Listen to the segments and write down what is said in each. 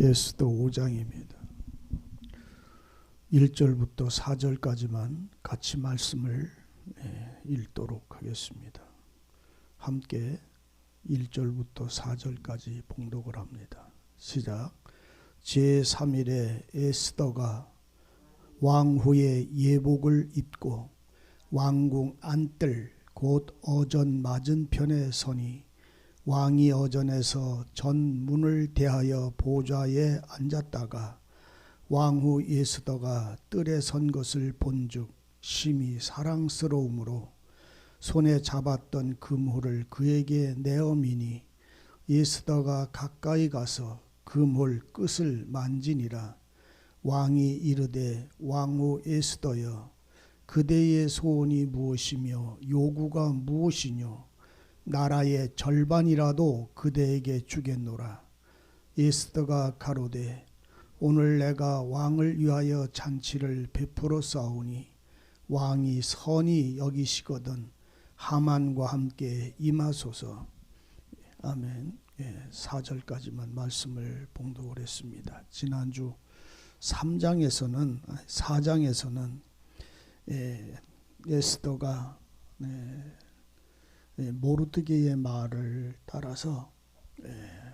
에스더 5장입니다. 1절부터 4절까지만 같이 말씀을 읽도록 하겠습니다. 함께 1절부터 4절까지 봉독을 합니다. 시작. 제3일에 에스더가 왕후의 예복을 입고 왕궁 안뜰 곧 어전 맞은편에 서니 왕이 어전에서 전문을 대하여 보좌에 앉았다가 왕후 에스더가 뜰에 선 것을 본즉 심히 사랑스러움으로 손에 잡았던 금홀을 그에게 내어미니 에스더가 가까이 가서 금홀 끝을 만지니라. 왕이 이르되 왕후 에스더여 그대의 소원이 무엇이며 요구가 무엇이뇨? 나라의 절반이라도 그대에게 주겠노라. 에스더가 가로되 오늘 내가 왕을 위하여 잔치를 베풀어 싸우니 왕이 선히 여기시거든 하만과 함께 임하소서. 아멘. 4절까지만 말씀을 봉독을 했습니다. 지난주 4장에서는 에스더가 모르드게의 말을 따라서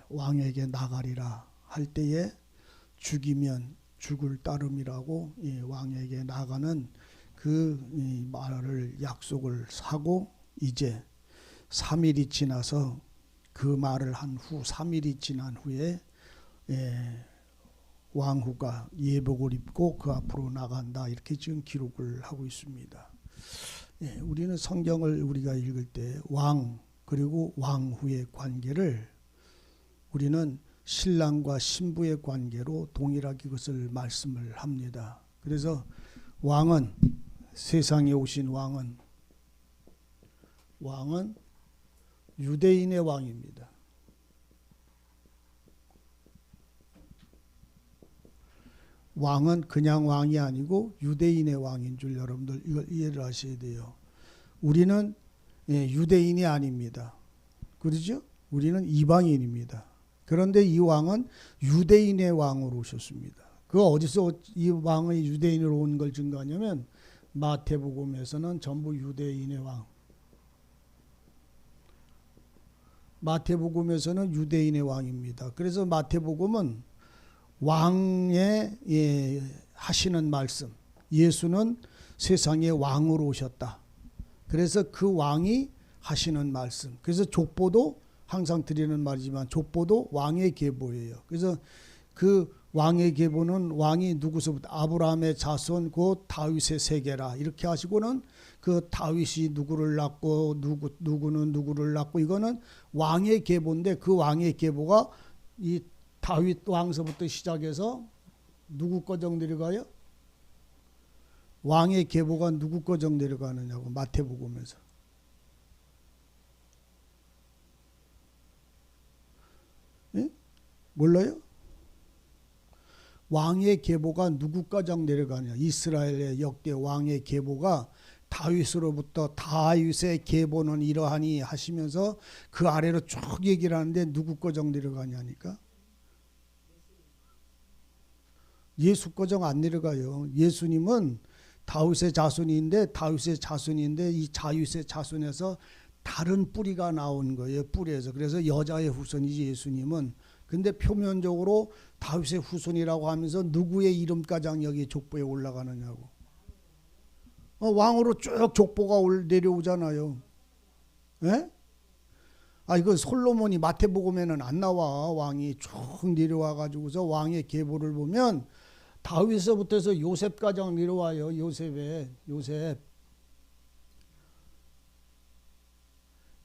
왕에게 나가리라 할 때에 죽이면 죽을 따름이라고 왕에게 나가는 그 말을 약속을 하고 이제 3일이 지나서 그 말을 한 후 3일이 지난 후에 왕후가 예복을 입고 그 앞으로 나간다 이렇게 지금 기록을 하고 있습니다. 우리는 성경을 우리가 읽을 때 왕 그리고 왕후의 관계를 우리는 신랑과 신부의 관계로 동일하게 그것을 말씀을 합니다. 그래서 왕은 세상에 오신 왕은 유대인의 왕입니다. 왕은 그냥 왕이 아니고 유대인의 왕인 줄 여러분들 이걸 이해를 하셔야 돼요. 우리는 유대인이 아닙니다. 그렇죠? 우리는 이방인입니다. 그런데 이 왕은 유대인의 왕으로 오셨습니다. 그 어디서 이 왕의 유대인으로 온 걸 증거하냐면 마태복음에서는 전부 유대인의 왕. 마태복음에서는 유대인의 왕입니다. 그래서 마태복음은 왕의 하시는 말씀. 예수는 세상에 왕으로 오셨다. 그래서 그 왕이 하시는 말씀. 그래서 족보도 항상 드리는 말이지만 족보도 왕의 계보예요. 그래서 그 왕의 계보는 왕이 누구서부터 아브라함의 자손 곧 다윗의 세계라 이렇게 하시고는 그 다윗이 누구를 낳고 누구는 누구를 낳고 이거는 왕의 계보인데 그 왕의 계보가 이 다윗 왕서부터 시작해서 누구 거정 내려가요? 왕의 계보가 누구 거정 내려가느냐고 마태복음에서. 예? 몰라요? 왕의 계보가 누구 거정 내려가냐? 이스라엘의 역대 왕의 계보가 다윗으로부터 다윗의 계보는 이러하니 하시면서 그 아래로 쭉 얘기를 하는데 누구 거정 내려가냐니까? 예수 거정 안 내려가요. 예수님은 다윗의 자손인데 이 다윗의 자손에서 다른 뿌리가 나온 거예요. 뿌리에서. 그래서 여자의 후손이지 예수님은. 근데 표면적으로 다윗의 후손이라고 하면서 누구의 이름까지 여기 족보에 올라가느냐고. 왕으로 쭉 족보가 내려오잖아요. 예? 이거 솔로몬이 마태복음에는 안 나와. 왕이 쭉 내려와 가지고서 왕의 계보를 보면 다윗서부터 해서 요셉까지 내려와요.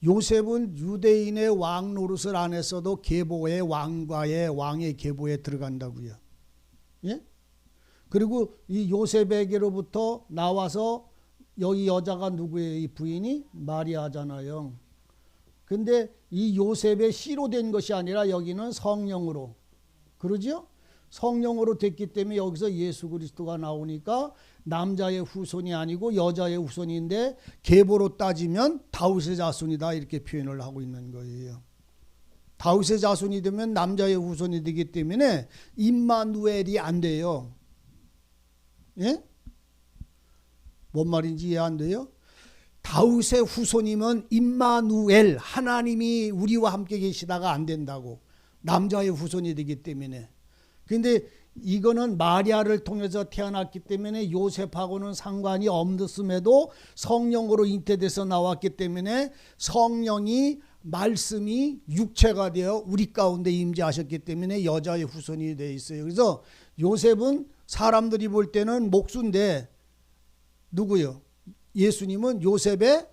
요셉은 유대인의 왕 노릇을 안 했어도 계보의 왕의 계보에 들어간다고요. 예? 그리고 이 요셉에게로부터 나와서 여기 여자가 누구예요? 이 부인이 마리아잖아요. 근데 이 요셉의 씨로 된 것이 아니라 여기는 성령으로. 그러죠? 성령으로 됐기 때문에 여기서 예수 그리스도가 나오니까 남자의 후손이 아니고 여자의 후손인데 계보로 따지면 다윗의 자손이다 이렇게 표현을 하고 있는 거예요. 다윗의 자손이 되면 남자의 후손이 되기 때문에 임마누엘이 안 돼요. 예? 뭔 말인지 이해 안 돼요? 다윗의 후손이면 임마누엘, 하나님이 우리와 함께 계시다가 안 된다고. 남자의 후손이 되기 때문에. 근데 이거는 마리아를 통해서 태어났기 때문에 요셉하고는 상관이 없음에도 성령으로 잉태돼서 나왔기 때문에 성령이 말씀이 육체가 되어 우리 가운데 임재하셨기 때문에 여자의 후손이 되어 있어요. 그래서 요셉은 사람들이 볼 때는 목수인데 누구요? 예수님은 요셉의,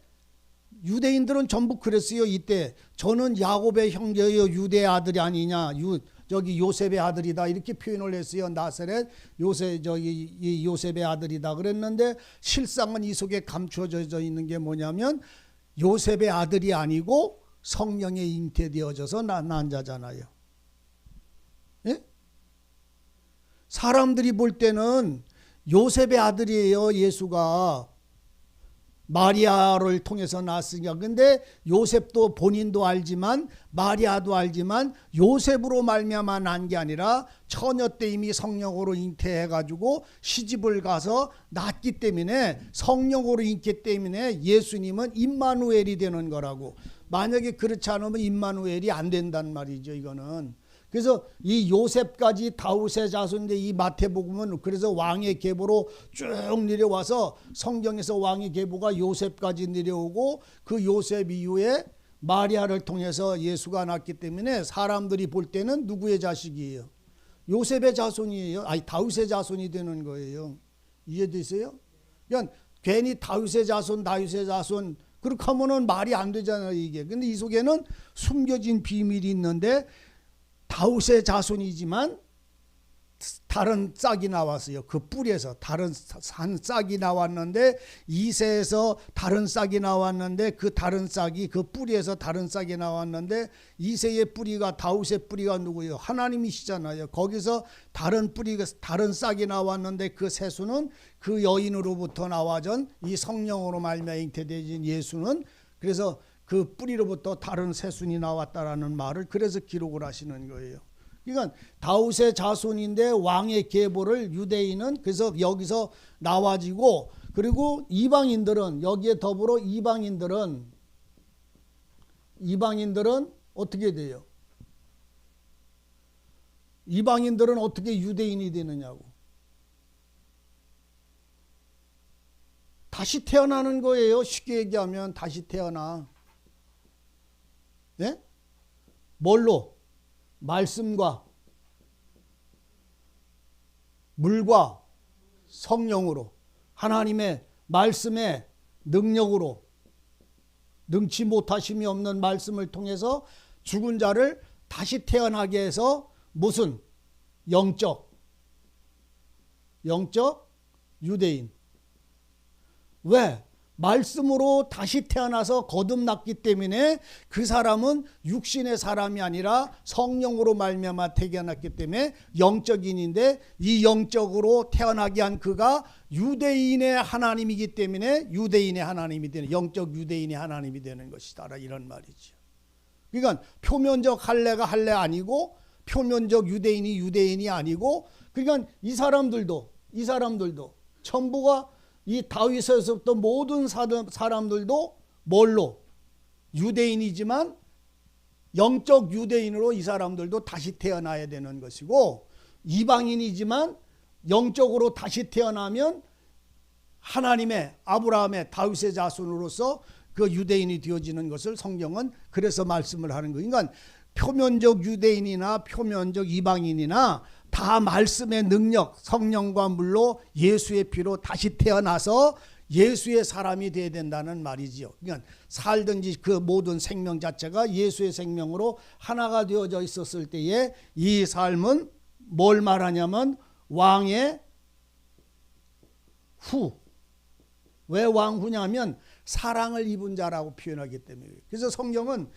유대인들은 전부 그랬어요. 이때 저는 야곱의 형제요 유대의 아들이 아니냐, 저기 요셉의 아들이다 이렇게 표현을 했어요. 나사렛 요셉의 아들이다 그랬는데 실상은 이 속에 감춰져 있는 게 뭐냐면 요셉의 아들이 아니고 성령에 잉태되어져서 난 자잖아요. 예? 사람들이 볼 때는 요셉의 아들이에요. 예수가 마리아를 통해서 낳았으니까. 근데 요셉도 본인도 알지만 마리아도 알지만 요셉으로 말미암아 난 게 아니라 처녀 때 이미 성령으로 잉태해가지고 시집을 가서 낳았기 때문에, 성령으로 잉태 때문에 예수님은 임마누엘이 되는 거라고. 만약에 그렇지 않으면 임마누엘이 안 된단 말이죠. 이거는. 그래서 이 요셉까지 다윗의 자손인데 이 마태복음은 그래서 왕의 계보로 쭉 내려와서 성경에서 왕의 계보가 요셉까지 내려오고 그 요셉 이후에 마리아를 통해서 예수가 낳기 때문에 사람들이 볼 때는 누구의 자식이에요? 요셉의 자손이에요. 아니 다윗의 자손이 되는 거예요. 이해되세요? 그러니까 괜히 다윗의 자손 그렇게 하면은 말이 안 되잖아요 이게. 근데 이 속에는 숨겨진 비밀이 있는데 다윗의 자손이지만 다른 싹이 나왔어요. 그 뿌리에서 다른 한 싹이 나왔는데 이새에서 다른 싹이 나왔는데 그 다른 싹이 그 뿌리에서 다른 싹이 나왔는데 이새의 뿌리가 다윗의 뿌리가 누구예요? 하나님이시잖아요. 거기서 다른 뿌리가 다른 싹이 나왔는데 그 새수는 그 여인으로부터 나와전 이 성령으로 말미암아 잉태되진 예수는 그래서 그 뿌리로부터 다른 새순이 나왔다라는 말을 그래서 기록을 하시는 거예요. 그러니까 다윗의 자손인데 왕의 계보를 유대인은 그래서 여기서 나와지고, 그리고 이방인들은 여기에 더불어 이방인들은 어떻게 돼요? 이방인들은 어떻게 유대인이 되느냐고. 다시 태어나는 거예요. 쉽게 얘기하면 다시 태어나. 네? 뭘로? 말씀과 물과 성령으로, 하나님의 말씀의 능력으로, 능치 못하심이 없는 말씀을 통해서 죽은 자를 다시 태어나게 해서 무슨 영적 유대인. 왜? 말씀으로 다시 태어나서 거듭났기 때문에 그 사람은 육신의 사람이 아니라 성령으로 말미암아 태어났기 때문에 영적인인데, 이 영적으로 태어나게 한 그가 유대인의 하나님이기 때문에 유대인의 하나님이 되는, 영적 유대인의 하나님이 되는 것이다 이런 말이죠. 그러니까 표면적 할례가 할례 아니고 표면적 유대인이 아니고, 그러니까 이 사람들도 전부가 이 다윗에서부터 모든 사람들도 뭘로? 유대인이지만 영적 유대인으로 이 사람들도 다시 태어나야 되는 것이고, 이방인이지만 영적으로 다시 태어나면 하나님의 아브라함의 다윗의 자손으로서 그 유대인이 되어지는 것을 성경은 그래서 말씀을 하는 거예요. 그러니까 표면적 유대인이나 표면적 이방인이나 다 말씀의 능력, 성령과 물로 예수의 피로 다시 태어나서 예수의 사람이 되어야 된다는 말이지요. 그러니까 살든지 그 모든 생명 자체가 예수의 생명으로 하나가 되어져 있었을 때에 이 삶은 뭘 말하냐면 왕의 후. 왜 왕후냐면 사랑을 입은 자라고 표현하기 때문에. 그래서 성경은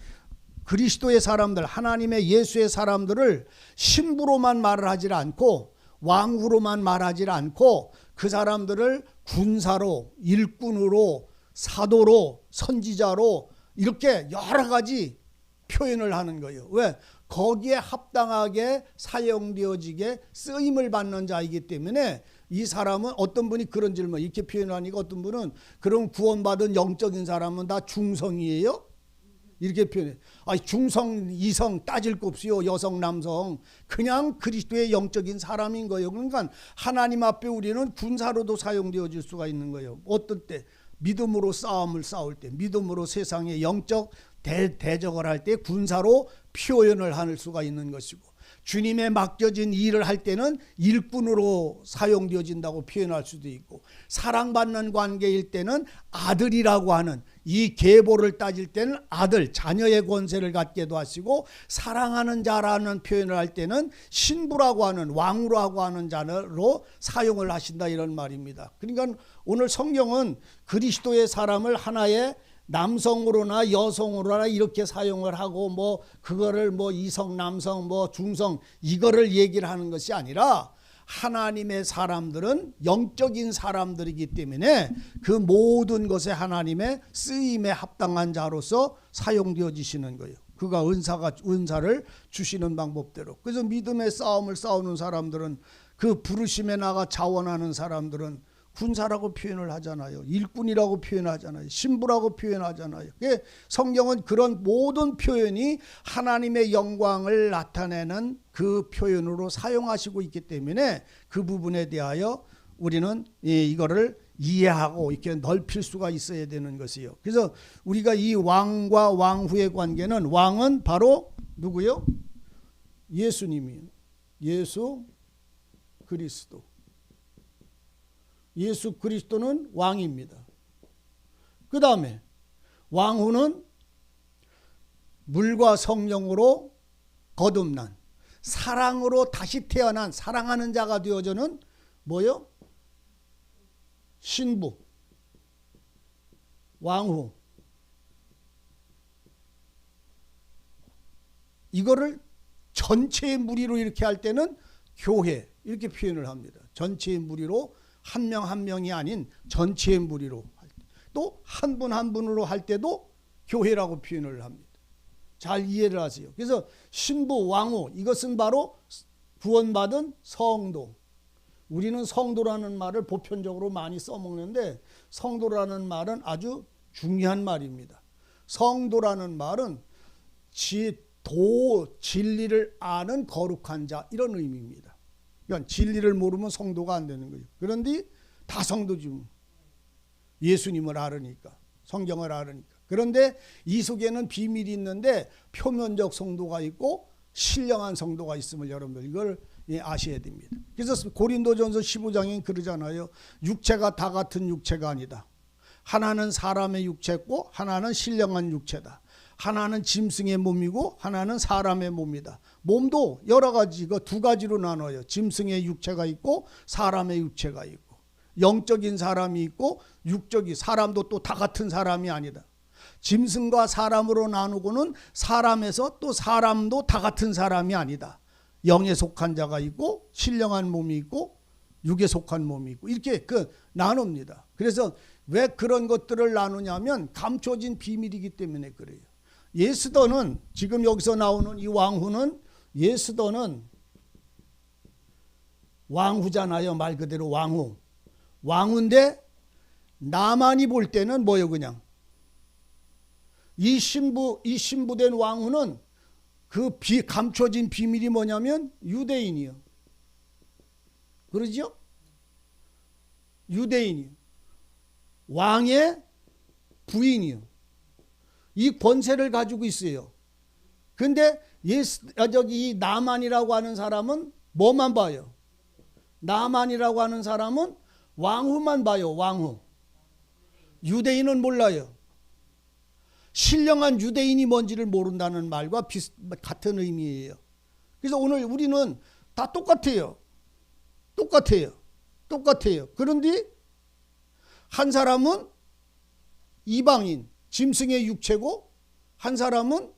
그리스도의 사람들, 하나님의 예수의 사람들을 신부로만 말을 하지 않고 왕후로만 말하지 않고 그 사람들을 군사로, 일꾼으로, 사도로, 선지자로 이렇게 여러 가지 표현을 하는 거예요. 왜? 거기에 합당하게 사용되어지게 쓰임을 받는 자이기 때문에 이 사람은 어떤 분이 그런 질문 이렇게 표현하니까 어떤 분은 그럼 구원받은 영적인 사람은 다 중성이에요? 이렇게 표현해. 중성, 이성 따질 거 없어요. 여성, 남성. 그냥 그리스도의 영적인 사람인 거예요. 그러니까 하나님 앞에 우리는 군사로도 사용되어질 수가 있는 거예요. 어떤 때? 믿음으로 싸움을 싸울 때, 믿음으로 세상의 영적 대적을 할 때 군사로 표현을 할 수가 있는 것이고, 주님의 맡겨진 일을 할 때는 일꾼으로 사용되어진다고 표현할 수도 있고, 사랑받는 관계일 때는 아들이라고 하는 이 계보를 따질 때는 아들, 자녀의 권세를 갖게도 하시고, 사랑하는 자라는 표현을 할 때는 신부라고 하는 왕후라고 하는 자로 사용을 하신다 이런 말입니다. 그러니까 오늘 성경은 그리스도의 사람을 하나의 남성으로나 여성으로나 이렇게 사용을 하고 뭐 그거를 뭐 이성, 남성, 뭐 중성 이거를 얘기를 하는 것이 아니라 하나님의 사람들은 영적인 사람들이기 때문에 그 모든 것에 하나님의 쓰임에 합당한 자로서 사용되어지시는 거예요. 그가 은사를 주시는 방법대로. 그래서 믿음의 싸움을 싸우는 사람들은, 그 부르심에 나가 자원하는 사람들은 군사라고 표현을 하잖아요. 일꾼이라고 표현하잖아요. 신부라고 표현하잖아요. 성경은 그런 모든 표현이 하나님의 영광을 나타내는 그 표현으로 사용하시고 있기 때문에 그 부분에 대하여 우리는 이거를 이해하고 이렇게 넓힐 수가 있어야 되는 것이요. 그래서 우리가 이 왕과 왕후의 관계는, 왕은 바로 누구요? 예수님이요. 예수 그리스도. 예수 그리스도는 왕입니다. 그 다음에 왕후는 물과 성령으로 거듭난, 사랑으로 다시 태어난 사랑하는 자가 되어져는 뭐요? 신부, 왕후. 이거를 전체의 무리로 이렇게 할 때는 교회 이렇게 표현을 합니다. 전체의 무리로, 한 명 한 명이 아닌 전체의 무리로 할 때, 또 한 분 한 분으로 할 때도 교회라고 표현을 합니다. 잘 이해를 하세요. 그래서 신부, 왕후, 이것은 바로 구원받은 성도. 우리는 성도라는 말을 보편적으로 많이 써먹는데, 성도라는 말은 아주 중요한 말입니다. 성도라는 말은 진리를 아는 거룩한 자, 이런 의미입니다. 그러니까 진리를 모르면 성도가 안 되는 거예요. 그런데 다 성도지. 예수님을 알으니까, 성경을 알으니까. 그런데 이 속에는 비밀이 있는데 표면적 성도가 있고 신령한 성도가 있음을 여러분들 이걸 아셔야 됩니다. 그래서 고린도전서 15장에 그러잖아요. 육체가 다 같은 육체가 아니다. 하나는 사람의 육체고 하나는 신령한 육체다. 하나는 짐승의 몸이고 하나는 사람의 몸이다. 몸도 여러 가지, 두 가지로 나눠요. 짐승의 육체가 있고 사람의 육체가 있고, 영적인 사람이 있고 육적인 사람도 또 다 같은 사람이 아니다. 짐승과 사람으로 나누고는 사람에서 또 사람도 다 같은 사람이 아니다. 영에 속한 자가 있고 신령한 몸이 있고 육에 속한 몸이 있고, 이렇게 나눕니다. 그래서 왜 그런 것들을 나누냐면 감춰진 비밀이기 때문에 그래요. 예스더는, 지금 여기서 나오는 이 왕후는, 예스더는 왕후잖아요. 말 그대로 왕후. 왕후인데 나만이 볼 때는 뭐예요? 그냥 이 신부된 왕후는 그 감춰진 비밀이 뭐냐면 유대인이요. 그러죠? 유대인이요. 왕의 부인이요. 이 권세를 가지고 있어요. 근데 이 나만이라고 하는 사람은 뭐만 봐요? 나만이라고 하는 사람은 왕후만 봐요. 왕후. 유대인은 몰라요. 신령한 유대인이 뭔지를 모른다는 말과 같은 의미예요. 그래서 오늘 우리는 다 똑같아요. 똑같아요. 그런데 한 사람은 이방인, 짐승의 육체고, 한 사람은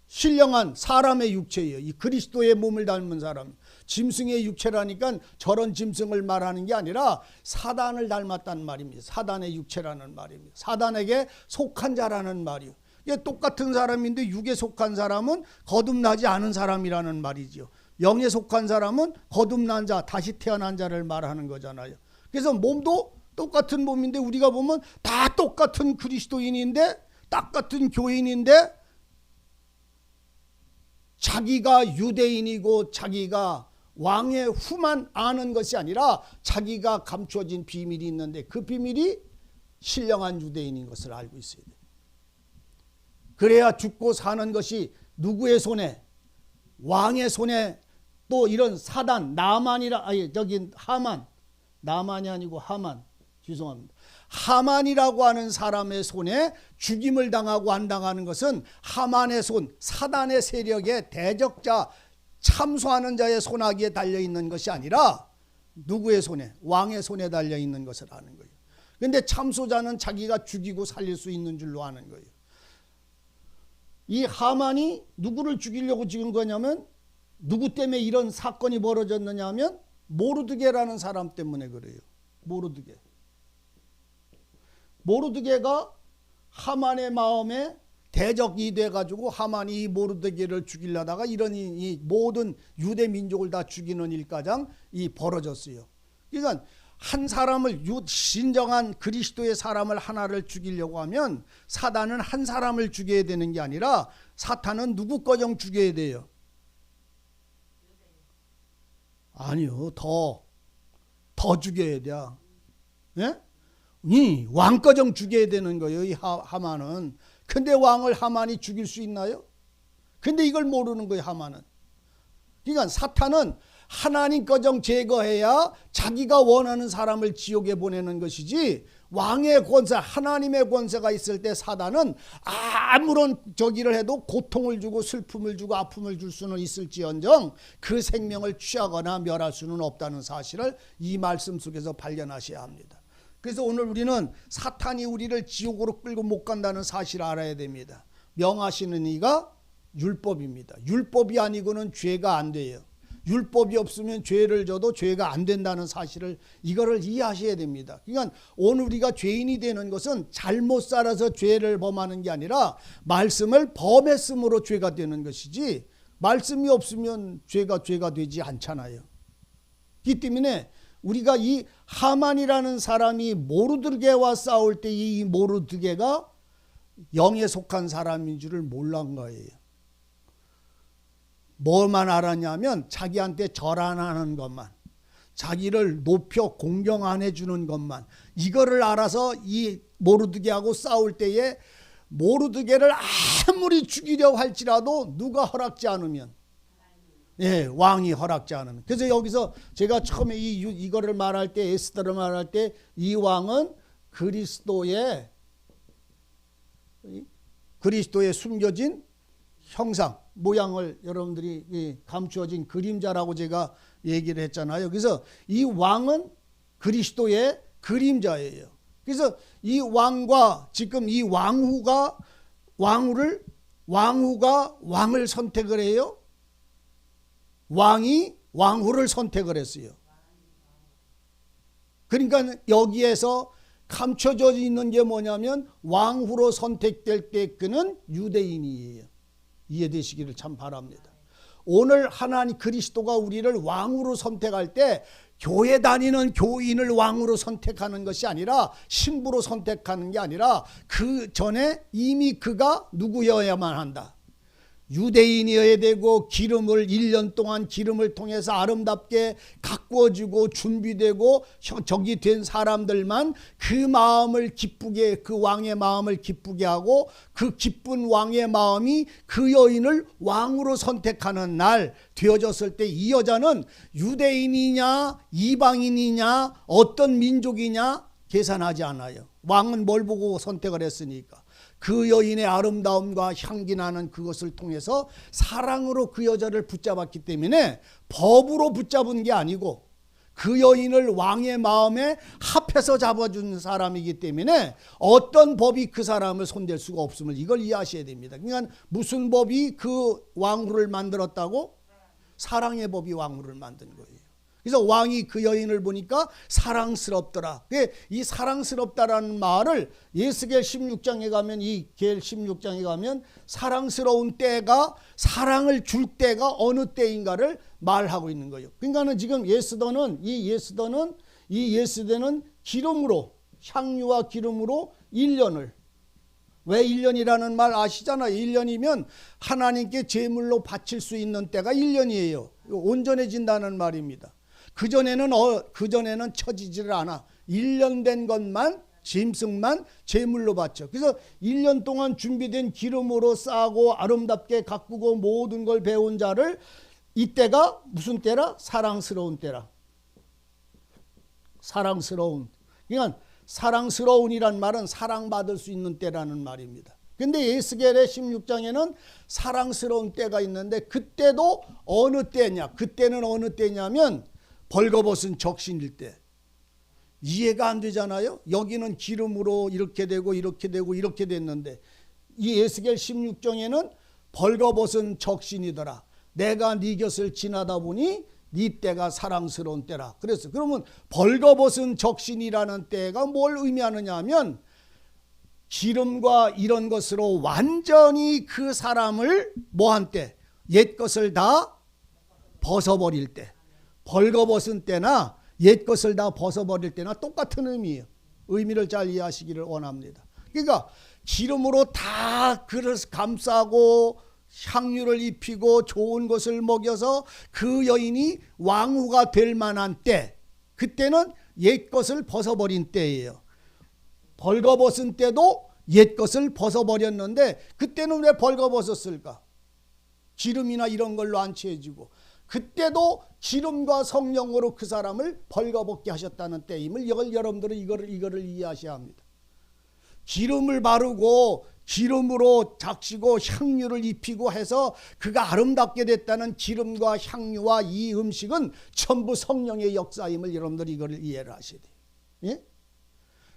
신령한 사람의 육체예요. 이 그리스도의 몸을 닮은 사람. 짐승의 육체라니까 저런 짐승을 말하는 게 아니라 사단을 닮았다는 말입니다. 사단의 육체라는 말입니다. 사단에게 속한 자라는 말이요. 이게 똑같은 사람인데 육에 속한 사람은 거듭나지 않은 사람이라는 말이죠. 영에 속한 사람은 거듭난 자, 다시 태어난 자를 말하는 거잖아요. 그래서 몸도 똑같은 몸인데 우리가 보면 다 똑같은 그리스도인인데 똑같은 교인인데 자기가 유대인이고 자기가 왕의 후만 아는 것이 아니라 자기가 감추어진 비밀이 있는데 그 비밀이 신령한 유대인인 것을 알고 있어야 돼요. 그래야 죽고 사는 것이 누구의 손에? 왕의 손에. 또 이런 사단 나만이라 나만이 아니고 하만, 죄송합니다. 하만이라고 하는 사람의 손에 죽임을 당하고 안 당하는 것은 하만의 손, 사단의 세력의 대적자, 참소하는 자의 손아귀에 달려있는 것이 아니라 누구의 손에? 왕의 손에 달려있는 것을 아는 거예요. 그런데 참소자는 자기가 죽이고 살릴 수 있는 줄로 아는 거예요. 이 하만이 누구를 죽이려고 찍은 거냐면 누구 때문에 이런 사건이 벌어졌느냐 하면 모르드게라는 사람 때문에 그래요. 모르드게가 하만의 마음에 대적이 돼가지고 하만이 이 모르드게를 죽이려다가 이런 이 모든 유대 민족을 다 죽이는 일가장 이 벌어졌어요. 그러니까 한 사람을 진정한 그리스도의 사람을 하나를 죽이려고 하면 사단은 한 사람을 죽여야 되는 게 아니라 사탄은 누구꺼정 죽여야 돼요? 아니요, 더 죽여야 돼. 예? 이 왕꺼정 죽여야 되는 거예요. 이 하만은. 근데 왕을 하만이 죽일 수 있나요? 근데 이걸 모르는 거예요, 하만은. 그러니까 사탄은 하나님꺼정 제거해야 자기가 원하는 사람을 지옥에 보내는 것이지, 왕의 권세, 하나님의 권세가 있을 때 사단은 아무런 저기를 해도 고통을 주고 슬픔을 주고 아픔을 줄 수는 있을지언정 그 생명을 취하거나 멸할 수는 없다는 사실을 이 말씀 속에서 발견하셔야 합니다. 그래서 오늘 우리는 사탄이 우리를 지옥으로 끌고 못 간다는 사실을 알아야 됩니다. 명하시는 이가 율법입니다. 율법이 아니고는 죄가 안 돼요. 율법이 없으면 죄를 져도 죄가 안 된다는 사실을 이거를 이해하셔야 됩니다. 그러니까 오늘 우리가 죄인이 되는 것은 잘못 살아서 죄를 범하는 게 아니라 말씀을 범했음으로 죄가 되는 것이지, 말씀이 없으면 죄가 되지 않잖아요. 그렇기 때문에 우리가 이 하만이라는 사람이 모르드게와 싸울 때 이 모르드게가 영에 속한 사람인 줄을 몰란 거예요. 뭐만 알았냐면 자기한테 절 안 하는 것만, 자기를 높여 공경 안 해주는 것만, 이거를 알아서 이 모르드게하고 싸울 때에 모르드게를 아무리 죽이려 할지라도 누가 허락지 않으면, 왕이 허락지 않으면. 그래서 여기서 제가 처음에 이거를 말할 때, 에스더를 말할 때 이 왕은 그리스도의 숨겨진 형상, 모양을 여러분들이 감추어진 그림자라고 제가 얘기를 했잖아요. 그래서 이 왕은 그리스도의 그림자예요. 그래서 이 왕과 지금 이 왕후가 왕을 선택을 해요. 왕이 왕후를 선택을 했어요. 그러니까 여기에서 감춰져 있는 게 뭐냐면 왕후로 선택될 때 그는 유대인이에요. 이해되시기를 참 바랍니다. 오늘 하나님 그리스도가 우리를 왕으로 선택할 때 교회 다니는 교인을 왕으로 선택하는 것이 아니라, 신부로 선택하는 게 아니라 그 전에 이미 그가 누구여야만 한다. 유대인이어야 되고 기름을 1년 동안 기름을 통해서 아름답게 가꾸어지고 준비되고 저기 된 사람들만 그 마음을 기쁘게, 그 왕의 마음을 기쁘게 하고 그 기쁜 왕의 마음이 그 여인을 왕으로 선택하는 날 되어졌을 때 이 여자는 유대인이냐 이방인이냐 어떤 민족이냐 계산하지 않아요. 왕은 뭘 보고 선택을 했으니까 그 여인의 아름다움과 향기 나는 그것을 통해서 사랑으로 그 여자를 붙잡았기 때문에 법으로 붙잡은 게 아니고 그 여인을 왕의 마음에 합해서 잡아준 사람이기 때문에 어떤 법이 그 사람을 손댈 수가 없음을 이걸 이해하셔야 됩니다. 그러니까 무슨 법이 그 왕후를 만들었다고? 사랑의 법이 왕후를 만든 거예요. 그래서 왕이 그 여인을 보니까 사랑스럽더라. 이 사랑스럽다라는 말을 예스겔 16장에 가면, 이 겔 16장에 가면 사랑스러운 때가, 사랑을 줄 때가 어느 때인가를 말하고 있는 거예요. 그러니까는 지금 이 예스더는 기름으로, 향유와 기름으로 1년을, 왜 1년이라는 말 아시잖아요. 1년이면 하나님께 제물로 바칠 수 있는 때가 1년이에요. 온전해진다는 말입니다. 그전에는 처지지를 않아. 1년 된 것만, 짐승만 제물로 바쳐. 그래서 1년 동안 준비된 기름으로 싸고 아름답게 가꾸고 모든 걸 배운 자를, 이때가 무슨 때라? 사랑스러운 때라. 사랑스러운. 그러니까 사랑스러운이란 말은 사랑받을 수 있는 때라는 말입니다. 근데 예스겔의 16장에는 사랑스러운 때가 있는데, 그때도 어느 때냐? 그때는 어느 때냐면 벌거벗은 적신일 때. 이해가 안 되잖아요. 여기는 기름으로 이렇게 되고 이렇게 되고 이렇게 됐는데, 이 예스겔 16장에는 벌거벗은 적신이더라. 내가 네 곁을 지나다 보니 네 때가 사랑스러운 때라. 그래서 그러면 벌거벗은 적신이라는 때가 뭘 의미하느냐 하면, 기름과 이런 것으로 완전히 그 사람을 뭐한 때, 옛 것을 다 벗어버릴 때, 벌거벗은 때나 옛 것을 다 벗어버릴 때나 똑같은 의미예요. 의미를 잘 이해하시기를 원합니다. 그러니까 기름으로 다 그릇 감싸고 향유를 입히고 좋은 것을 먹여서 그 여인이 왕후가 될 만한 때, 그때는 옛 것을 벗어버린 때예요. 벌거벗은 때도 옛 것을 벗어버렸는데, 그때는 왜 벌거벗었을까? 기름이나 이런 걸로 안 취해지고, 그때도 기름과 성령으로 그 사람을 벌거벗게 하셨다는 때임을 여러분들은 이거를 이해하셔야 합니다. 기름을 바르고 기름으로 작시고 향유를 입히고 해서 그가 아름답게 됐다는 기름과 향유와 이 음식은 전부 성령의 역사임을 여러분들이 이걸 이해를 하셔야 돼요. 예?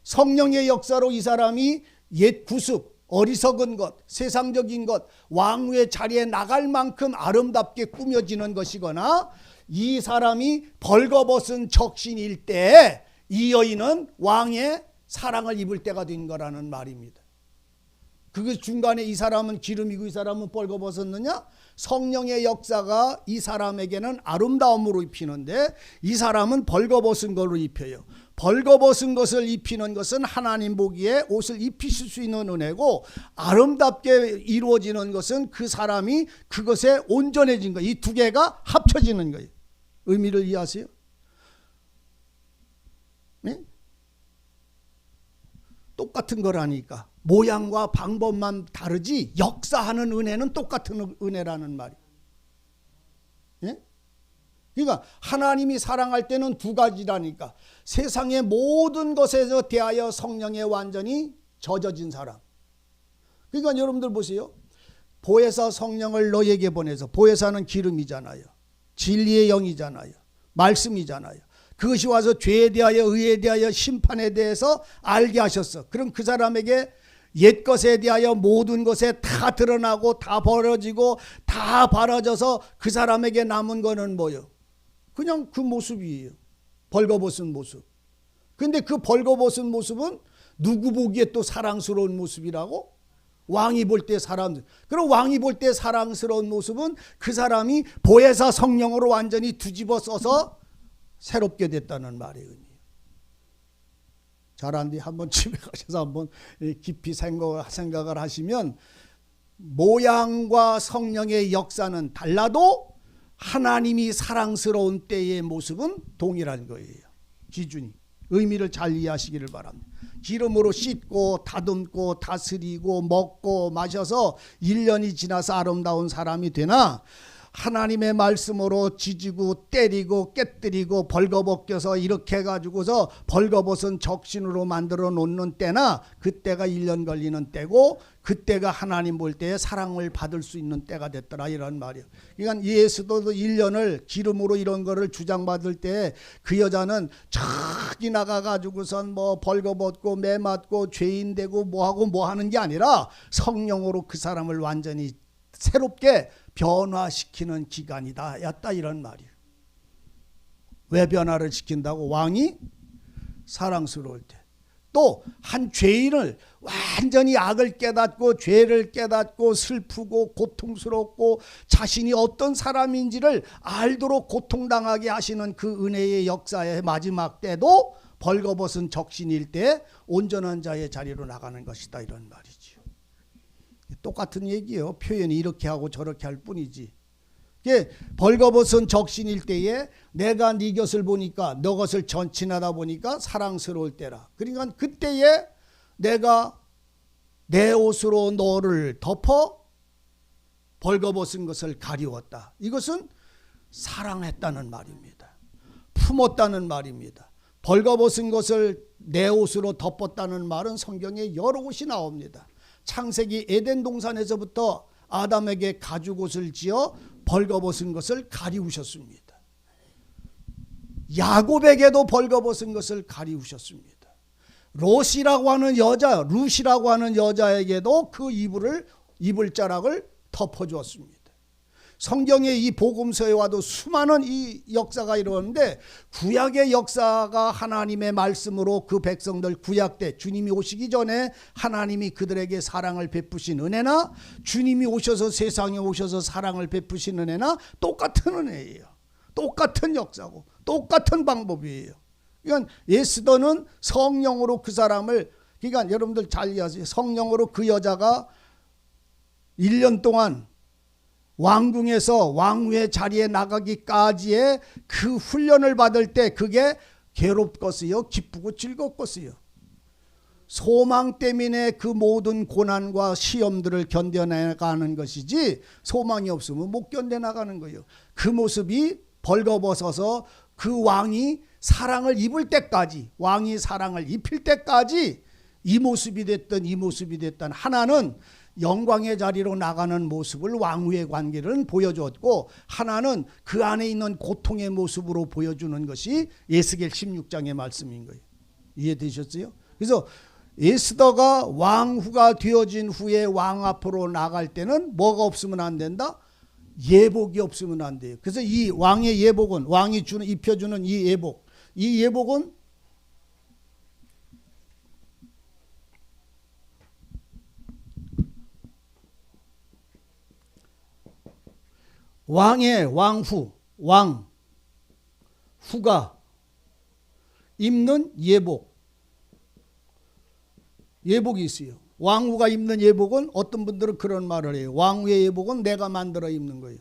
성령의 역사로 이 사람이 옛 구습, 어리석은 것, 세상적인 것, 왕후의 자리에 나갈 만큼 아름답게 꾸며지는 것이거나, 이 사람이 벌거벗은 적신일 때 이 여인은 왕의 사랑을 입을 때가 된 거라는 말입니다. 그 중간에 이 사람은 기름이고 이 사람은 벌거벗었느냐? 성령의 역사가 이 사람에게는 아름다움으로 입히는데, 이 사람은 벌거벗은 걸로 입혀요. 벌거벗은 것을 입히는 것은 하나님 보기에 옷을 입히실 수 있는 은혜고, 아름답게 이루어지는 것은 그 사람이 그것에 온전해진 거예요. 이 두 개가 합쳐지는 거예요. 의미를 이해하세요? 네? 똑같은 거라니까. 모양과 방법만 다르지 역사하는 은혜는 똑같은 은혜라는 말이에요. 예? 그러니까 하나님이 사랑할 때는 두 가지라니까. 세상의 모든 것에서 대하여 성령에 완전히 젖어진 사람. 그러니까 여러분들 보세요. 보혜사 성령을 너에게 보내서, 보혜사는 기름이잖아요. 진리의 영이잖아요. 말씀이잖아요. 그것이 와서 죄에 대하여, 의에 대하여, 심판에 대해서 알게 하셨어. 그럼 그 사람에게 옛 것에 대하여 모든 것에 다 드러나고 다 벌어지고 다 바라져서 그 사람에게 남은 거는 뭐예요? 그냥 그 모습이에요. 벌거벗은 모습. 근데 그 벌거벗은 모습은 누구 보기에 또 사랑스러운 모습이라고? 왕이 볼 때 그럼 왕이 볼 때 사랑스러운 모습은 그 사람이 보혜사 성령으로 완전히 뒤집어 써서 새롭게 됐다는 말의 의미예요. 잘안 돼. 한번 집에 가셔서 한번 깊이 생각을 하시면, 모양과 성령의 역사는 달라도 하나님이 사랑스러운 때의 모습은 동일한 거예요. 기준이. 의미를 잘 이해하시기를 바랍니다. 기름으로 씻고 다듬고 다스리고 먹고 마셔서 1년이 지나서 아름다운 사람이 되나, 하나님의 말씀으로 지지고 때리고 깨뜨리고 벌거벗겨서 이렇게 해가지고서 벌거벗은 적신으로 만들어 놓는 때나, 그때가 1년 걸리는 때고, 그때가 하나님 볼 때에 사랑을 받을 수 있는 때가 됐더라, 이런 말이에요. 그러니까 예수도 1년을 기름으로 이런 거를 주장받을 때 그 여자는 저기 나가가지고선 뭐 벌거벗고 매 맞고 죄인 되고 뭐하고 뭐 하는 게 아니라 성령으로 그 사람을 완전히 새롭게 변화시키는 기간이다 였다, 이런 말이에요. 왜 변화를 시킨다고? 왕이 사랑스러울 때. 또 한 죄인을 완전히 악을 깨닫고 죄를 깨닫고 슬프고 고통스럽고 자신이 어떤 사람인지를 알도록 고통당하게 하시는 그 은혜의 역사의 마지막 때도 벌거벗은 적신일 때 온전한 자의 자리로 나가는 것이다, 이런 말이지요. 똑같은 얘기예요. 표현이 이렇게 하고 저렇게 할 뿐이지. 벌거벗은 적신일 때에 내가 네 것을 보니까, 너 것을 지나다 보니까 사랑스러울 때라. 그러니까 그때에 내가 내 옷으로 너를 덮어 벌거벗은 것을 가리웠다. 이것은 사랑했다는 말입니다. 품었다는 말입니다. 벌거벗은 것을 내 옷으로 덮었다는 말은 성경에 여러 곳이 나옵니다. 창세기 에덴 동산에서부터 아담에게 가죽옷을 지어 벌거벗은 것을 가리우셨습니다. 야곱에게도 벌거벗은 것을 가리우셨습니다. 롯이라고 하는 여자, 룻이라고 하는 여자에게도 그 이불 자락을 덮어주었습니다. 성경의 이 복음서에 와도 수많은 이 역사가 이루어졌는데, 구약의 역사가 하나님의 말씀으로 그 백성들, 구약 때 주님이 오시기 전에 하나님이 그들에게 사랑을 베푸신 은혜나, 주님이 오셔서 세상에 오셔서 사랑을 베푸신 은혜나 똑같은 은혜예요. 똑같은 역사고 똑같은 방법이에요. 그러니까 에스더는 성령으로 그 사람을, 그러니까 여러분들 잘 이해하세요. 성령으로 그 여자가 1년 동안 왕궁에서 왕후의 자리에 나가기까지의 그 훈련을 받을 때 그게 괴롭겠어요? 기쁘고 즐겁겠어요? 소망 때문에 그 모든 고난과 시험들을 견뎌나가는 것이지, 소망이 없으면 못 견뎌나가는 거예요. 그 모습이 벌거벗어서 그 왕이 사랑을 입을 때까지, 왕이 사랑을 입힐 때까지 이 모습이 됐던 이 모습이 됐던, 하나는 영광의 자리로 나가는 모습을, 왕후의 관계를 보여줬고, 하나는 그 안에 있는 고통의 모습으로 보여주는 것이 에스겔 16장의 말씀인 거예요. 이해되셨어요? 그래서 에스더가 왕후가 되어진 후에 왕 앞으로 나갈 때는 뭐가 없으면 안 된다? 예복이 없으면 안 돼요. 그래서 이 왕의 예복은, 왕이 입혀주는 이 예복, 이 예복은 왕의 왕후, 왕후가 입는 예복, 예복이 있어요. 왕후가 입는 예복은, 어떤 분들은 그런 말을 해요. 왕후의 예복은 내가 만들어 입는 거예요.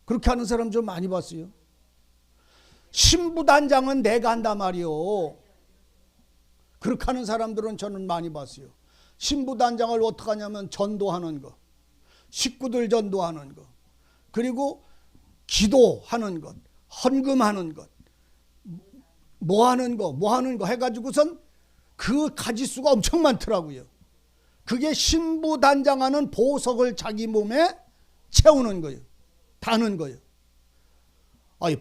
그렇게 하는 사람 좀 많이 봤어요. 신부단장은 내가 한단 말이요. 그렇게 하는 사람들은 저는 많이 봤어요. 신부단장을 어떻게 하냐면 전도하는 거, 식구들 전도하는 거, 그리고 기도하는 것, 헌금하는 것, 뭐 하는 거 해가지고선 그 가지수가 엄청 많더라고요. 그게 신부단장하는 보석을 자기 몸에 채우는 거예요. 다는 거예요.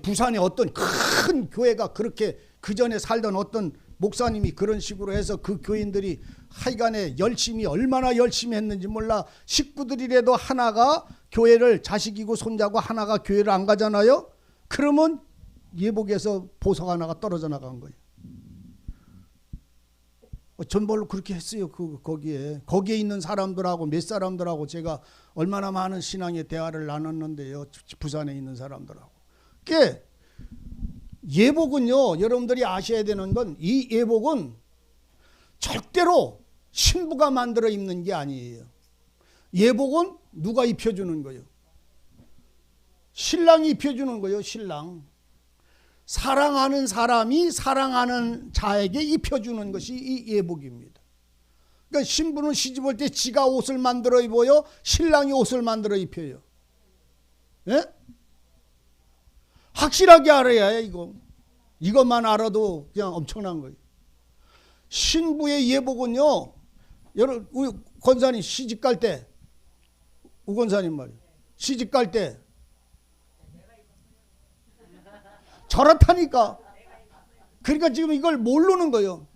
부산에 어떤 큰 교회가 그렇게, 그 전에 살던 어떤 목사님이 그런 식으로 해서 그 교인들이 하여간에 얼마나 열심히 했는지 몰라. 식구들이라도 하나가 교회를, 자식이고 손자고 하나가 교회를 안 가잖아요. 그러면 예복에서 보석 하나가 떨어져 나간 거예요. 전벌로 그렇게 했어요. 거기에 있는 사람들하고, 몇 사람들하고 제가 얼마나 많은 신앙의 대화를 나눴는데요. 부산에 있는 사람들하고. 그게 예복은요, 여러분들이 아셔야 되는 건, 이 예복은 절대로 신부가 만들어 입는 게 아니에요. 예복은 누가 입혀주는 거예요? 신랑이 입혀주는 거예요. 신랑. 사랑하는 사람이 사랑하는 자에게 입혀주는 것이 이 예복입니다. 그러니까 신부는 시집 올 때 지가 옷을 만들어 입어요? 신랑이 옷을 만들어 입혀요? 예? 확실하게 알아야 해. 이것만 알아도 그냥 엄청난 거예요. 신부의 예복은요, 우리 권사님 시집 갈 때, 우 권사님 말이에요. 시집 갈 때 저렇다니까. 그러니까 지금 이걸 모르는 거예요.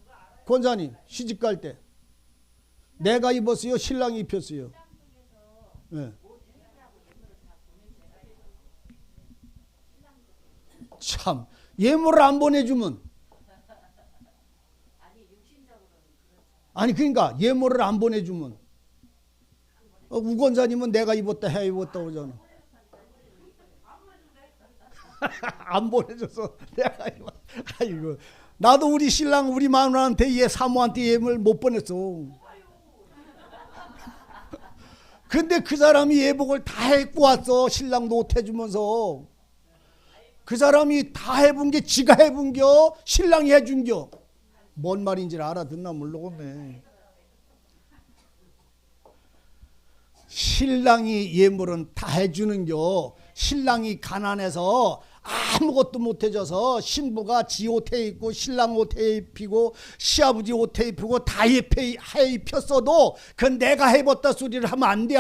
권사님 시집 갈 때 내가 입었어요? 신랑이 입혔어요? 네. 참, 예물을 안 보내주면, 아니 그러니까 예물을 안 보내주면, 우건사님은 내가 입었다 해 입었다 그러잖아. 안 보내줘서 내가 입었다. 아이고, 나도 우리 신랑 우리 마누라한테 얘 사모한테 예물 못 보냈어. 근데 그 사람이 예복을 다 해고 왔어. 신랑도 옷 해주면서. 그 사람이 다 해본 게 지가 해본겨 신랑이 해준겨. 뭔 말인지 알아듣나 모르겠네. 신랑이 예물은 다 해주는겨. 신랑이 가난해서 아무것도 못 해줘서 신부가 지 옷 해 입고 신랑 옷 해 입히고 시아버지 옷 해 입히고 다 해 입혔어도 그건 내가 해봤다 소리를 하면 안 돼.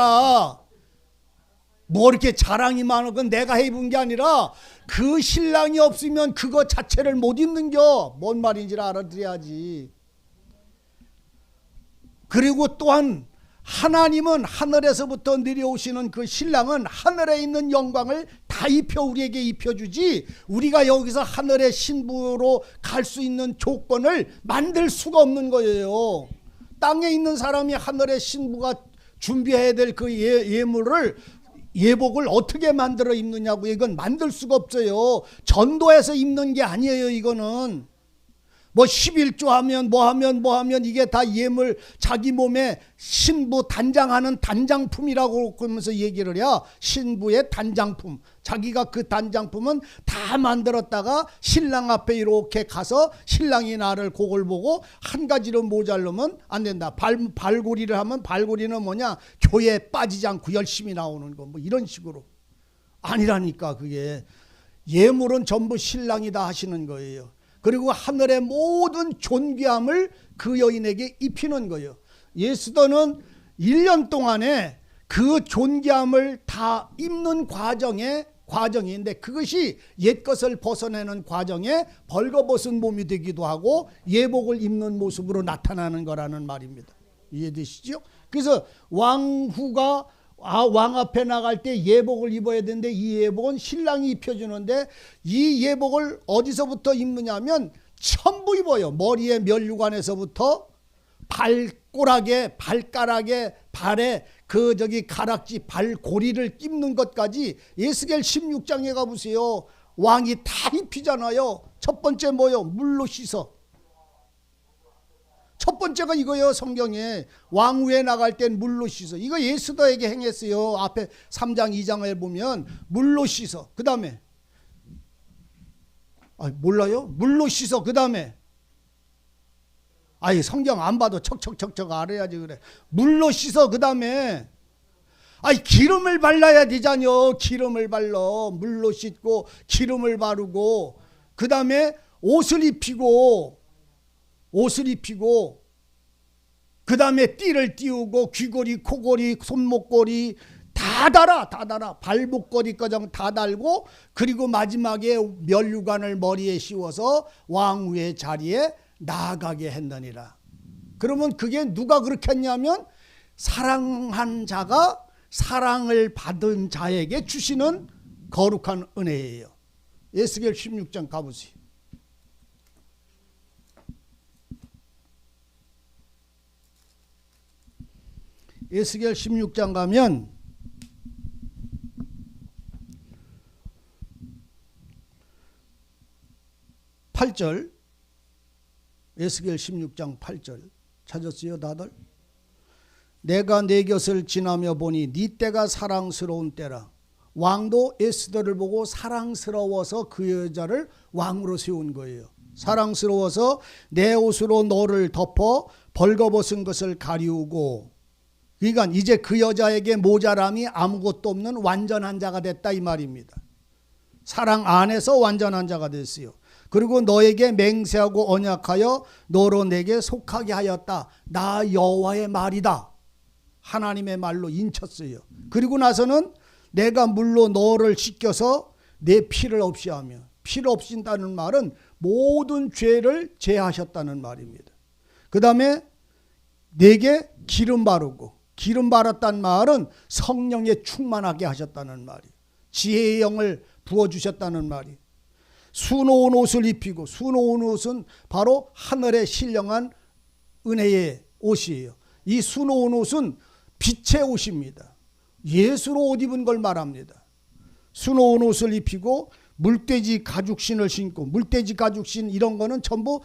뭐 이렇게 자랑이 많아. 그건 내가 해 입은 게 아니라 그 신랑이 없으면 그거 자체를 못 입는겨. 뭔 말인지 알아들어야지. 그리고 또한 하나님은 하늘에서부터 내려오시는 그 신랑은 하늘에 있는 영광을 다 입혀 우리에게 입혀주지, 우리가 여기서 하늘의 신부로 갈 수 있는 조건을 만들 수가 없는 거예요. 땅에 있는 사람이 하늘의 신부가 준비해야 될 그 예물을, 예복을 어떻게 만들어 입느냐고. 이건 만들 수가 없어요. 전도해서 입는 게 아니에요. 이거는 뭐 11조 하면 뭐 하면 이게 다 예물, 자기 몸에 신부 단장하는 단장품이라고 그러면서 얘기를 해야 신부의 단장품. 자기가 그 단장품은 다 만들었다가 신랑 앞에 이렇게 가서 신랑이 나를 그걸 보고 한 가지로 모자르면 안 된다. 발고리를 하면 발고리는 뭐냐, 교회에 빠지지 않고 열심히 나오는 거, 뭐 이런 식으로. 아니라니까. 그게 예물은 전부 신랑이 다 하시는 거예요. 그리고 하늘의 모든 존귀함을 그 여인에게 입히는 거예요. 예수도는 1년 동안에 그 존귀함을 다 입는 과정인데, 그것이 옛것을 벗어내는 과정에 벌거벗은 몸이 되기도 하고 예복을 입는 모습으로 나타나는 거라는 말입니다. 이해되시죠? 그래서 왕후가 왕 앞에 나갈 때 예복을 입어야 되는데, 이 예복은 신랑이 입혀주는데, 이 예복을 어디서부터 입느냐면 전부 입어요. 머리에 면류관에서부터 발가락에 발에 그 가락지 발고리를 찝는 것까지. 에스겔 16장에 가보세요. 왕이 다 입히잖아요. 첫 번째 뭐요? 물로 씻어. 첫 번째가 이거예요. 성경에 왕후에 나갈 땐 물로 씻어. 이거 예수도에게 행했어요. 앞에 3장 2장에 보면 물로 씻어. 그 다음에 몰라요? 물로 씻어. 그 다음에 성경 안 봐도 척척척척 알아야지. 그래. 물로 씻어. 그 다음에 기름을 발라야 되잖여. 기름을 발라. 물로 씻고 기름을 바르고, 그 다음에 옷을 입히고, 그 다음에 띠를 띄우고, 귀걸이, 코걸이, 손목걸이 다 달아. 발목걸이까지 다 달고, 그리고 마지막에 면류관을 머리에 씌워서 왕후의 자리에 나아가게 했느니라. 그러면 그게 누가 그렇게 했냐면 사랑한 자가 사랑을 받은 자에게 주시는 거룩한 은혜예요. 에스겔 16장 가보세요. 에스겔 16장 가면 8절, 에스겔 16장 8절 찾았어요 다들? 내가 내 곁을 지나며 보니 네 때가 사랑스러운 때라. 왕도 에스더를 보고 사랑스러워서 그 여자를 왕으로 세운 거예요. 사랑스러워서 내 옷으로 너를 덮어 벌거벗은 것을 가리우고, 그러니까 이제 그 여자에게 모자람이 아무것도 없는 완전한 자가 됐다 이 말입니다. 사랑 안에서 완전한 자가 됐어요. 그리고 너에게 맹세하고 언약하여 너로 내게 속하게 하였다. 나 여호와의 말이다. 하나님의 말로 인쳤어요. 그리고 나서는 내가 물로 너를 씻겨서 내 피를 없이 하며, 피를 없인다는 말은 모든 죄를 제하셨다는 말입니다. 그 다음에 내게 기름 바르고, 기름 바랐다는 말은 성령에 충만하게 하셨다는 말이에요. 지혜의 영을 부어주셨다는 말이에요. 수놓은 옷을 입히고, 수놓은 옷은 바로 하늘의 신령한 은혜의 옷이에요. 이 수놓은 옷은 빛의 옷입니다. 예수로 옷 입은 걸 말합니다. 수놓은 옷을 입히고 물돼지 가죽신을 신고, 물돼지 가죽신 이런 거는 전부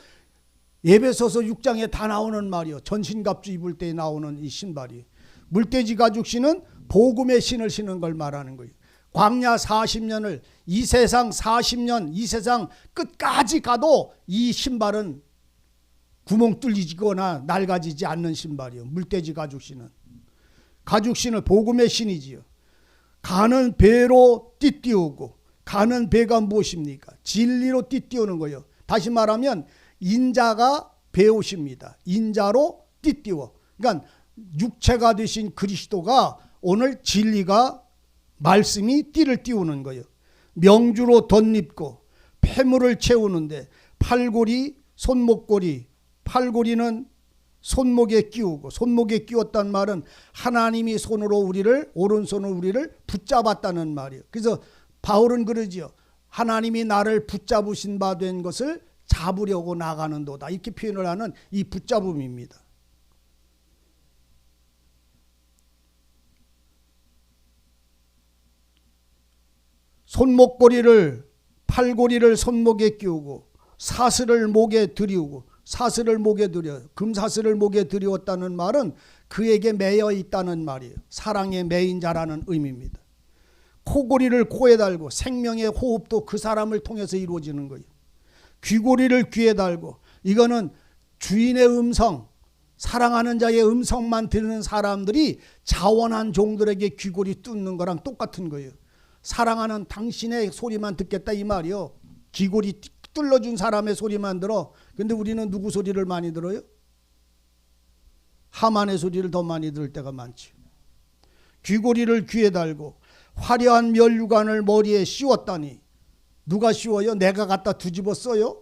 에베소서 6장에 다 나오는 말이요. 전신갑주 입을 때 나오는 이 신발이. 물돼지 가죽신은 복음의 신을 신은 걸 말하는 거예요. 광야 40년을, 이 세상 40년, 이 세상 끝까지 가도 이 신발은 구멍 뚫리거나 낡아지지 않는 신발이요. 물돼지 가죽신은. 가죽신은 복음의 신이지요. 가는 배로 띠띠우고, 가는 배가 무엇입니까? 진리로 띠띠우는 거예요. 다시 말하면 인자가 배옷입니다. 인자로 띠띠워. 그러니까 육체가 되신 그리스도가 오늘 진리가, 말씀이 띠를 띄우는 거예요. 명주로 덧입고 폐물을 채우는데 팔고리, 손목고리, 팔고리는 손목에 끼우고, 손목에 끼웠단 말은 하나님이 손으로 우리를, 오른손으로 우리를 붙잡았다는 말이에요. 그래서 바울은 그러지요. 하나님이 나를 붙잡으신 바 된 것을 잡으려고 나가는도다. 이렇게 표현을 하는 이 붙잡음입니다. 손목고리를, 팔고리를 손목에 끼우고 사슬을 목에 들이우고, 사슬을 목에 들여, 금사슬을 목에 들이웠다는 말은 그에게 매여 있다는 말이에요. 사랑에 매인 자라는 의미입니다. 코고리를 코에 달고, 생명의 호흡도 그 사람을 통해서 이루어지는 거예요. 귀고리를 귀에 달고, 이거는 주인의 음성, 사랑하는 자의 음성만 들는 사람들이 자원한 종들에게 귀고리 뚫는 거랑 똑같은 거예요. 사랑하는 당신의 소리만 듣겠다 이 말이요. 귀고리 뚫어준 사람의 소리만 들어. 근데 우리는 누구 소리를 많이 들어요? 하만의 소리를 더 많이 들을 때가 많지. 귀고리를 귀에 달고 화려한 면류관을 머리에 씌웠다니. 누가 씌워요? 내가 갖다 뒤집어 써요?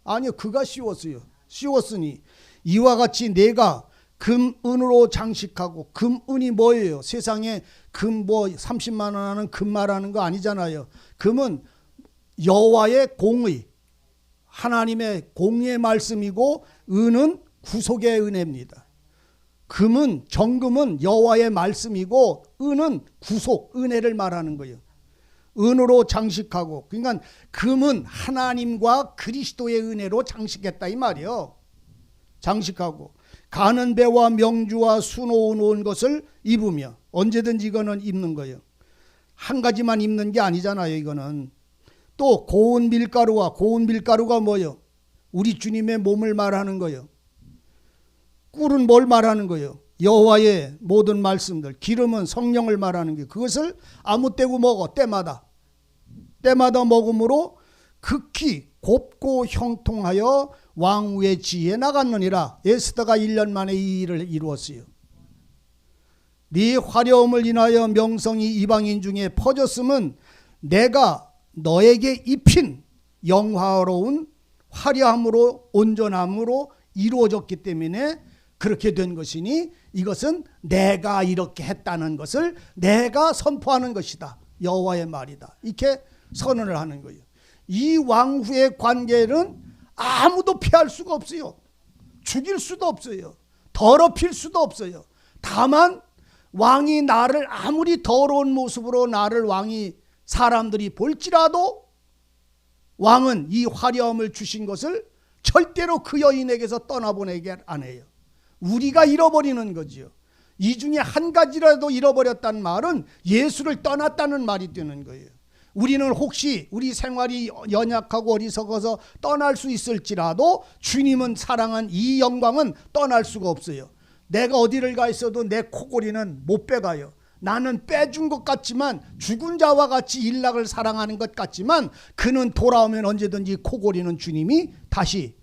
아니요, 그가 씌웠어요. 씌웠으니 이와 같이 내가 금, 은으로 장식하고, 금, 은이 뭐예요? 세상에 금 뭐 30만 원 하는 금 말하는 거 아니잖아요. 금은 여호와의 공의, 하나님의 공의 말씀이고, 은은 구속의 은혜입니다. 금은, 정금은 여호와의 말씀이고, 은은 구속, 은혜를 말하는 거예요. 은으로 장식하고, 그러니까 금은 하나님과 그리스도의 은혜로 장식했다 이 말이에요. 장식하고 가는 배와 명주와 수놓은 온 것을 입으며, 언제든지 이거는 입는 거예요. 한 가지만 입는 게 아니잖아요. 이거는 또 고운 밀가루와, 고운 밀가루가 뭐예요? 우리 주님의 몸을 말하는 거예요. 꿀은 뭘 말하는 거예요? 여호와의 모든 말씀들. 기름은 성령을 말하는 거예요. 그것을 아무 때고 먹어. 때마다 먹음으로 극히 곱고 형통하여 왕후의 지혜에 나갔느니라. 에스더가 1년 만에 이 일을 이루었어요. 네 화려함을 인하여 명성이 이방인 중에 퍼졌음은 내가 너에게 입힌 영화로운 화려함으로, 온전함으로 이루어졌기 때문에 그렇게 된 것이니, 이것은 내가 이렇게 했다는 것을 내가 선포하는 것이다. 여호와의 말이다. 이렇게 선언을 하는 거예요. 이 왕후의 관계는 아무도 피할 수가 없어요. 죽일 수도 없어요. 더럽힐 수도 없어요. 다만 왕이 나를 아무리 더러운 모습으로 나를 왕이 사람들이 볼지라도 왕은 이 화려함을 주신 것을 절대로 그 여인에게서 떠나보내게 안 해요. 우리가 잃어버리는 거지요. 이 중에 한 가지라도 잃어버렸다는 말은 예수를 떠났다는 말이 되는 거예요. 우리는 혹시 우리 생활이 연약하고 어리석어서 떠날 수 있을지라도 주님은 사랑한 이 영광은 떠날 수가 없어요. 내가 어디를 가 있어도 내 코골이는 못 빼가요. 나는 빼준 것 같지만, 죽은 자와 같이 일락을 사랑하는 것 같지만, 그는 돌아오면 언제든지 코골이는 주님이 다시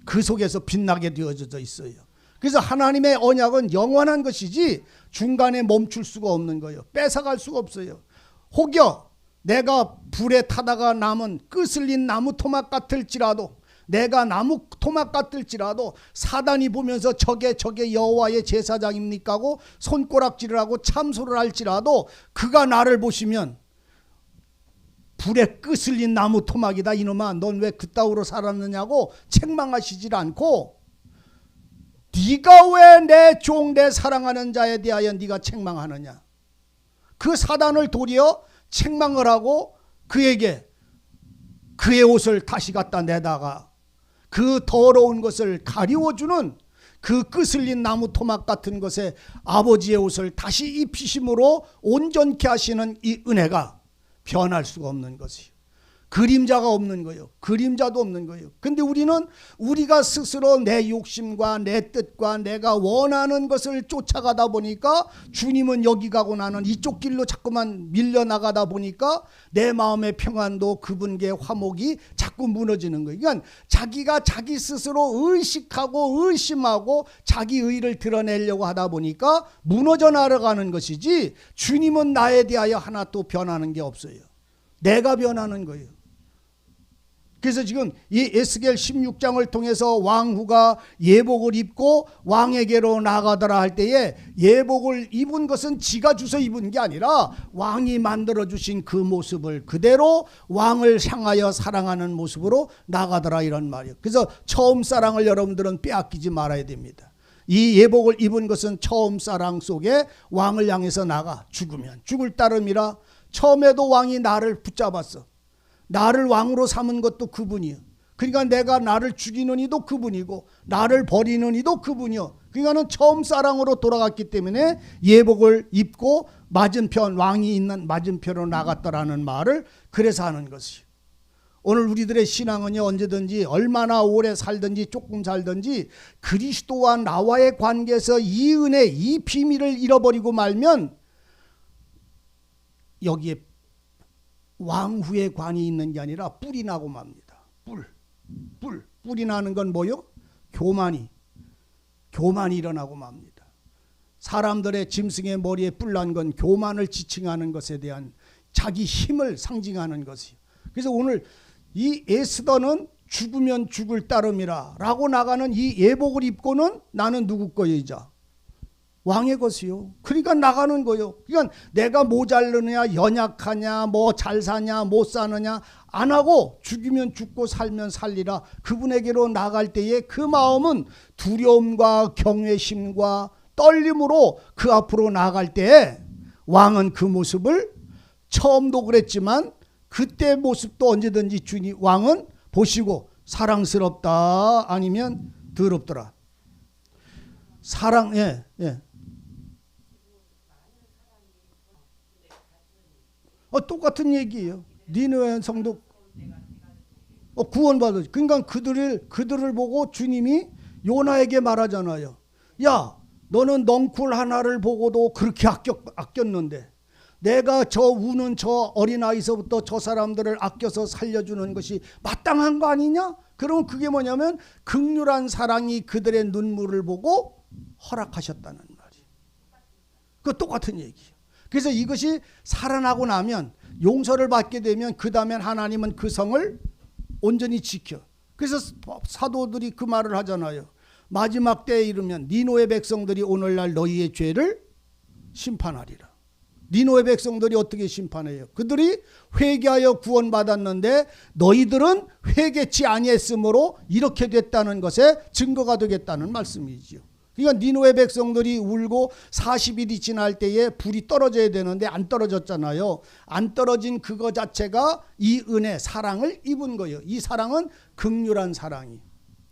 그 속에서 빛나게 되어져 있어요. 그래서 하나님의 언약은 영원한 것이지 중간에 멈출 수가 없는 거예요. 뺏어갈 수가 없어요. 혹여 내가 불에 타다가 남은 끄슬린 나무 토막 같을지라도, 내가 나무 토막 같을지라도 사단이 보면서 저게 여호와의 제사장입니까 하고 손가락질을 하고 참소를 할지라도, 그가 나를 보시면 불에 끄슬린 나무 토막이다 이놈아 넌 왜 그따위로 살았느냐고 책망하시질 않고 네가 왜 내 종 내 사랑하는 자에 대하여 네가 책망하느냐. 그 사단을 도리어 책망을 하고 그에게 그의 옷을 다시 갖다 내다가 그 더러운 것을 가리워주는 그 끄슬린 나무 토막 같은 것에 아버지의 옷을 다시 입히심으로 온전케 하시는 이 은혜가 변할 수가 없는 것이요. 그림자가 없는 거예요. 그림자도 없는 거예요. 근데 우리는 우리가 스스로 내 욕심과 내 뜻과 내가 원하는 것을 쫓아가다 보니까 주님은 여기 가고 나는 이쪽 길로 자꾸만 밀려나가다 보니까 내 마음의 평안도 그분께 화목이 자꾸 무너지는 거예요. 그러니까 자기가 자기 스스로 의식하고 의심하고 자기 의를 드러내려고 하다 보니까 무너져 나가는 것이지 주님은 나에 대하여 하나 또 변하는 게 없어요. 내가 변하는 거예요. 그래서 지금 이 에스겔 16장을 통해서 왕후가 예복을 입고 왕에게로 나가더라 할 때에 예복을 입은 것은 지가 주서 입은 게 아니라 왕이 만들어 주신 그 모습을 그대로 왕을 향하여 사랑하는 모습으로 나가더라 이런 말이에요. 그래서 처음 사랑을 여러분들은 빼앗기지 말아야 됩니다. 이 예복을 입은 것은 처음 사랑 속에 왕을 향해서 나가 죽으면 죽을 따름이라. 처음에도 왕이 나를 붙잡았어. 나를 왕으로 삼은 것도 그분이요. 그러니까 내가 나를 죽이는 이도 그분이고 나를 버리는 이도 그분이요. 그러니까는 처음 사랑으로 돌아갔기 때문에 예복을 입고 맞은편 왕이 있는 맞은편으로 나갔다라는 말을 그래서 하는 것이요. 오늘 우리들의 신앙은요 언제든지 얼마나 오래 살든지 조금 살든지 그리스도와 나와의 관계에서 이 은혜 이 비밀을 잃어버리고 말면 여기에 왕후의 관이 있는 게 아니라 뿔이 나고 맙니다. 뿔이 나는 건 뭐요? 교만이 일어나고 맙니다. 사람들의 짐승의 머리에 뿔 난 건 교만을 지칭하는 것에 대한 자기 힘을 상징하는 것이요. 그래서 오늘 이 에스더는 죽으면 죽을 따름이라 라고 나가는 이 예복을 입고는 나는 누구 거이자 왕의 것이요. 그러니까 나가는 거요. 그러니까 내가 모자르느냐 연약하냐 뭐 잘 사냐 못 사느냐 안 하고 죽이면 죽고 살면 살리라. 그분에게로 나갈 때에 그 마음은 두려움과 경외심과 떨림으로 그 앞으로 나갈 때에 왕은 그 모습을 처음도 그랬지만 그때 모습도 언제든지 주님 왕은 보시고 사랑스럽다 아니면 더럽더라. 사랑 예. 똑같은 얘기예요. 니느웨 성도 구원받았지. 그러니까 그들을 보고 주님이 요나에게 말하잖아요. 야, 너는 넝쿨 하나를 보고도 그렇게 아꼈는데 내가 저 우는 저 어린아이서부터 저 사람들을 아껴서 살려주는 것이 마땅한 거 아니냐? 그럼 그게 뭐냐면 긍휼한 사랑이 그들의 눈물을 보고 허락하셨다는 말이에요. 그 똑같은 얘기예요. 그래서 이것이 살아나고 나면 용서를 받게 되면 그 다음엔 하나님은 그 성을 온전히 지켜. 그래서 사도들이 그 말을 하잖아요. 마지막 때에 이르면 니노의 백성들이 오늘날 너희의 죄를 심판하리라. 니노의 백성들이 어떻게 심판해요? 그들이 회개하여 구원받았는데 너희들은 회개치 아니했으므로 이렇게 됐다는 것에 증거가 되겠다는 말씀이지요. 그러니까 니노의 백성들이 울고 40일이 지날 때에 불이 떨어져야 되는데 안 떨어졌잖아요. 안 떨어진 그거 자체가 이 은혜 사랑을 입은 거예요. 이 사랑은 긍휼한 사랑이.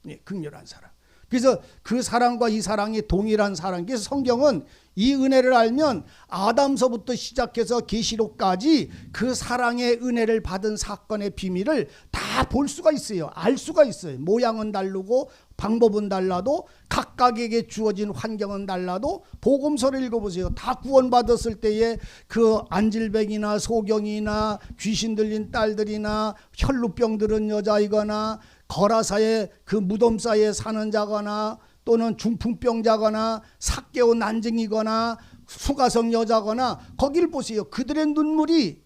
네, 긍휼한 사랑. 그래서 그 사랑과 이 사랑이 동일한 사랑. 그래서 성경은 이 은혜를 알면 아담서부터 시작해서 계시록까지 그 사랑의 은혜를 받은 사건의 비밀을 다 볼 수가 있어요. 알 수가 있어요. 모양은 다르고 방법은 달라도 각각에게 주어진 환경은 달라도 복음서를 읽어보세요. 다 구원받았을 때에 그 안질병이나 소경이나 귀신 들린 딸들이나 혈루병 들은 여자이거나 거라사의 그 무덤 사이에 사는 자거나 또는 중풍병자거나 삭개오 난증이거나 수가성 여자거나 거기를 보세요. 그들의 눈물이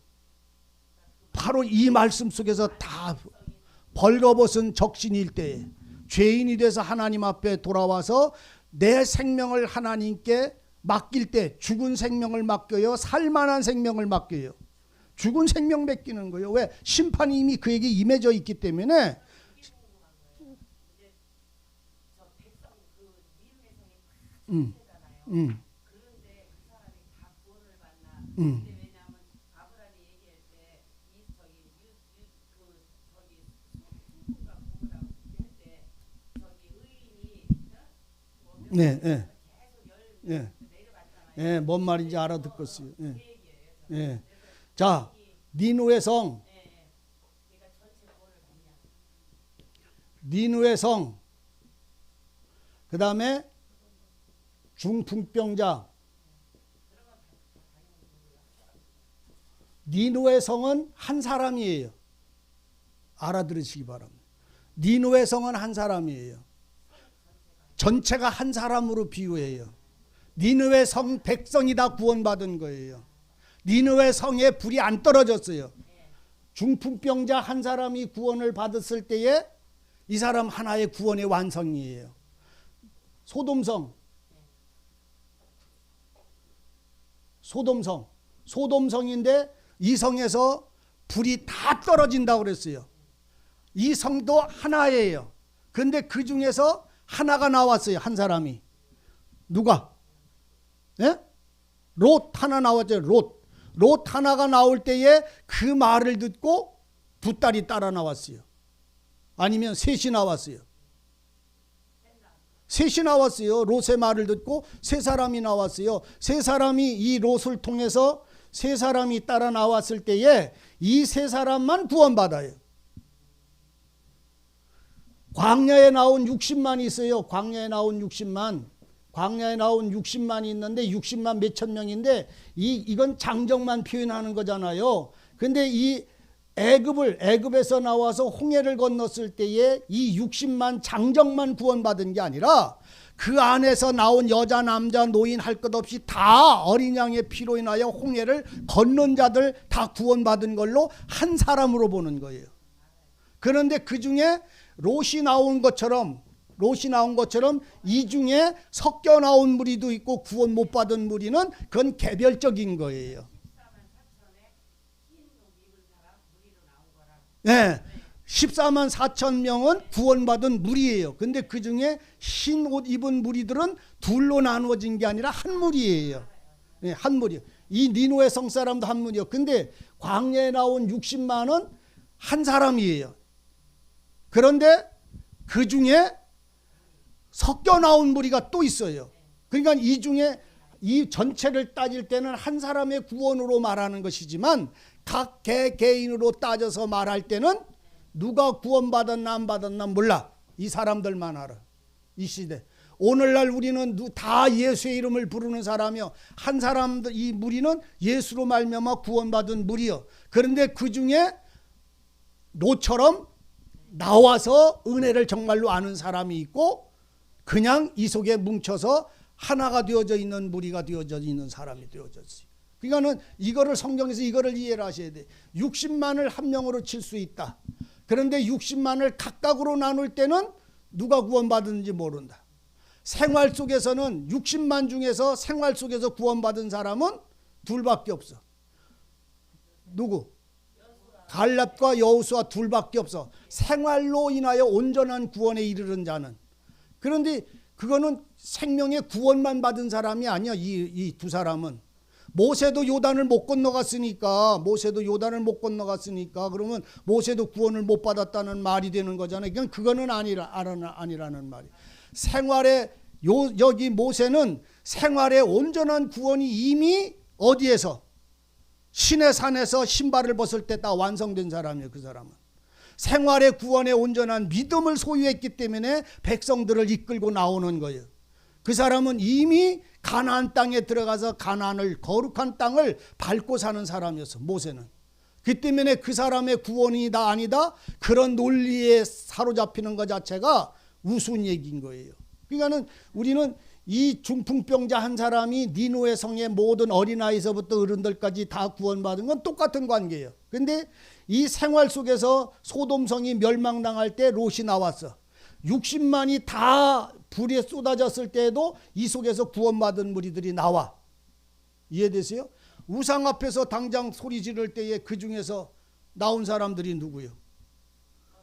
바로 이 말씀 속에서 다 벌거벗은 적신일 때에 죄인이 돼서 하나님 앞에 돌아와서 내 생명을 하나님께 맡길 때 죽은 생명을 맡겨요? 살만한 생명을 맡겨요? 죽은 생명 뺏기는 거예요. 왜? 심판이 이미 그에게 임해져 있기 때문에. 음. 네, 네, 네, 네, 뭔 말인지 알아듣겠어요. 네, 네. 자, 니누의 성, 니누의 성, 그 다음에 중풍병자. 니누의 성은 한 사람이에요. 알아들으시기 바랍니다. 니누의 성은 한 사람이에요. 전체가 한 사람으로 비유해요. 니느웨 성 백성이 다 구원받은 거예요. 니느웨 성에 불이 안 떨어졌어요. 중풍병자 한 사람이 구원을 받았을 때에 이 사람 하나의 구원의 완성이에요. 소돔성인데 이 성에서 불이 다 떨어진다고 그랬어요. 이 성도 하나예요. 그런데 그 중에서 하나가 나왔어요. 한 사람이. 누가? 예? 롯 하나 나왔죠. 롯 하나가 나올 때에 그 말을 듣고 두 딸이 따라 나왔어요. 아니면 셋이 나왔어요. 셋이 나왔어요. 롯의 말을 듣고 세 사람이 나왔어요. 세 사람이 이 롯을 통해서 세 사람이 따라 나왔을 때에 이 세 사람만 구원받아요. 광야에 나온 60만이 있어요. 광야에 나온 60만이 있는데 60만 몇천 명인데 이건 장정만 표현하는 거잖아요. 근데 이 애굽에서 나와서 홍해를 건넜을 때에 이 60만 장정만 구원받은 게 아니라 그 안에서 나온 여자 남자 노인 할 것 없이 다 어린 양의 피로 인하여 홍해를 건넌 자들 다 구원받은 걸로 한 사람으로 보는 거예요. 그런데 그 중에 롯이 나온 것처럼 이 중에 섞여 나온 무리도 있고 구원 못 받은 무리는 그건 개별적인 거예요. 네, 14만 4천 명은 구원받은 무리예요. 근데 그 중에 흰 옷 입은 무리들은 둘로 나누어진 게 아니라 한 무리예요. 네, 한 무리. 이 니누의 성 사람도 한 무리요. 근데 광야에 나온 60만은 한 사람이에요. 그런데 그 중에 섞여 나온 무리가 또 있어요. 그러니까 이 중에 이 전체를 따질 때는 한 사람의 구원으로 말하는 것이지만 각 개인으로 따져서 말할 때는 누가 구원받았나 안 받았나 몰라. 이 사람들만 알아. 이 시대. 오늘날 우리는 다 예수의 이름을 부르는 사람이요. 한 사람들 이 무리는 예수로 말미암아 구원받은 무리요. 그런데 그 중에 롯처럼 나와서 은혜를 정말로 아는 사람이 있고 그냥 이 속에 뭉쳐서 하나가 되어져 있는 무리가 되어져 있는 사람이 되어졌어요. 그러니까는 이거를 성경에서 이거를 이해를 하셔야 돼. 60만을 한 명으로 칠 수 있다. 그런데 60만을 각각으로 나눌 때는 누가 구원받은지 모른다. 생활 속에서는 60만 중에서 생활 속에서 구원받은 사람은 둘밖에 없어. 누구? 갈렙과 여호수아 둘밖에 없어. 생활로 인하여 온전한 구원에 이르는 자는. 그런데 그거는 생명의 구원만 받은 사람이 아니야. 이 두 사람은. 모세도 요단을 못 건너갔으니까 그러면 모세도 구원을 못 받았다는 말이 되는 거잖아요. 그거는 아니라는 말이. 생활에 여기 모세는 생활의 온전한 구원이 이미 어디에서? 신의 산에서 신발을 벗을 때 다 완성된 사람이에요. 그 사람은 생활의 구원의 온전한 믿음을 소유했기 때문에 백성들을 이끌고 나오는 거예요. 그 사람은 이미 가나안 땅에 들어가서 가나안을 거룩한 땅을 밟고 사는 사람이었어. 모세는. 그 때문에 그 사람의 구원이다 아니다 그런 논리에 사로잡히는 것 자체가 우스운 얘기인 거예요. 그러니까는 우리는 이 중풍병자 한 사람이 니누의 성의 모든 어린아이서부터 어른들까지 다 구원받은 건 똑같은 관계예요. 근데 이 생활 속에서 소돔성이 멸망당할 때 롯이 나왔어. 60만이 다 불에 쏟아졌을 때에도 이 속에서 구원받은 무리들이 나와. 이해되세요? 우상 앞에서 당장 소리 지를 때에 그 중에서 나온 사람들이 누구요?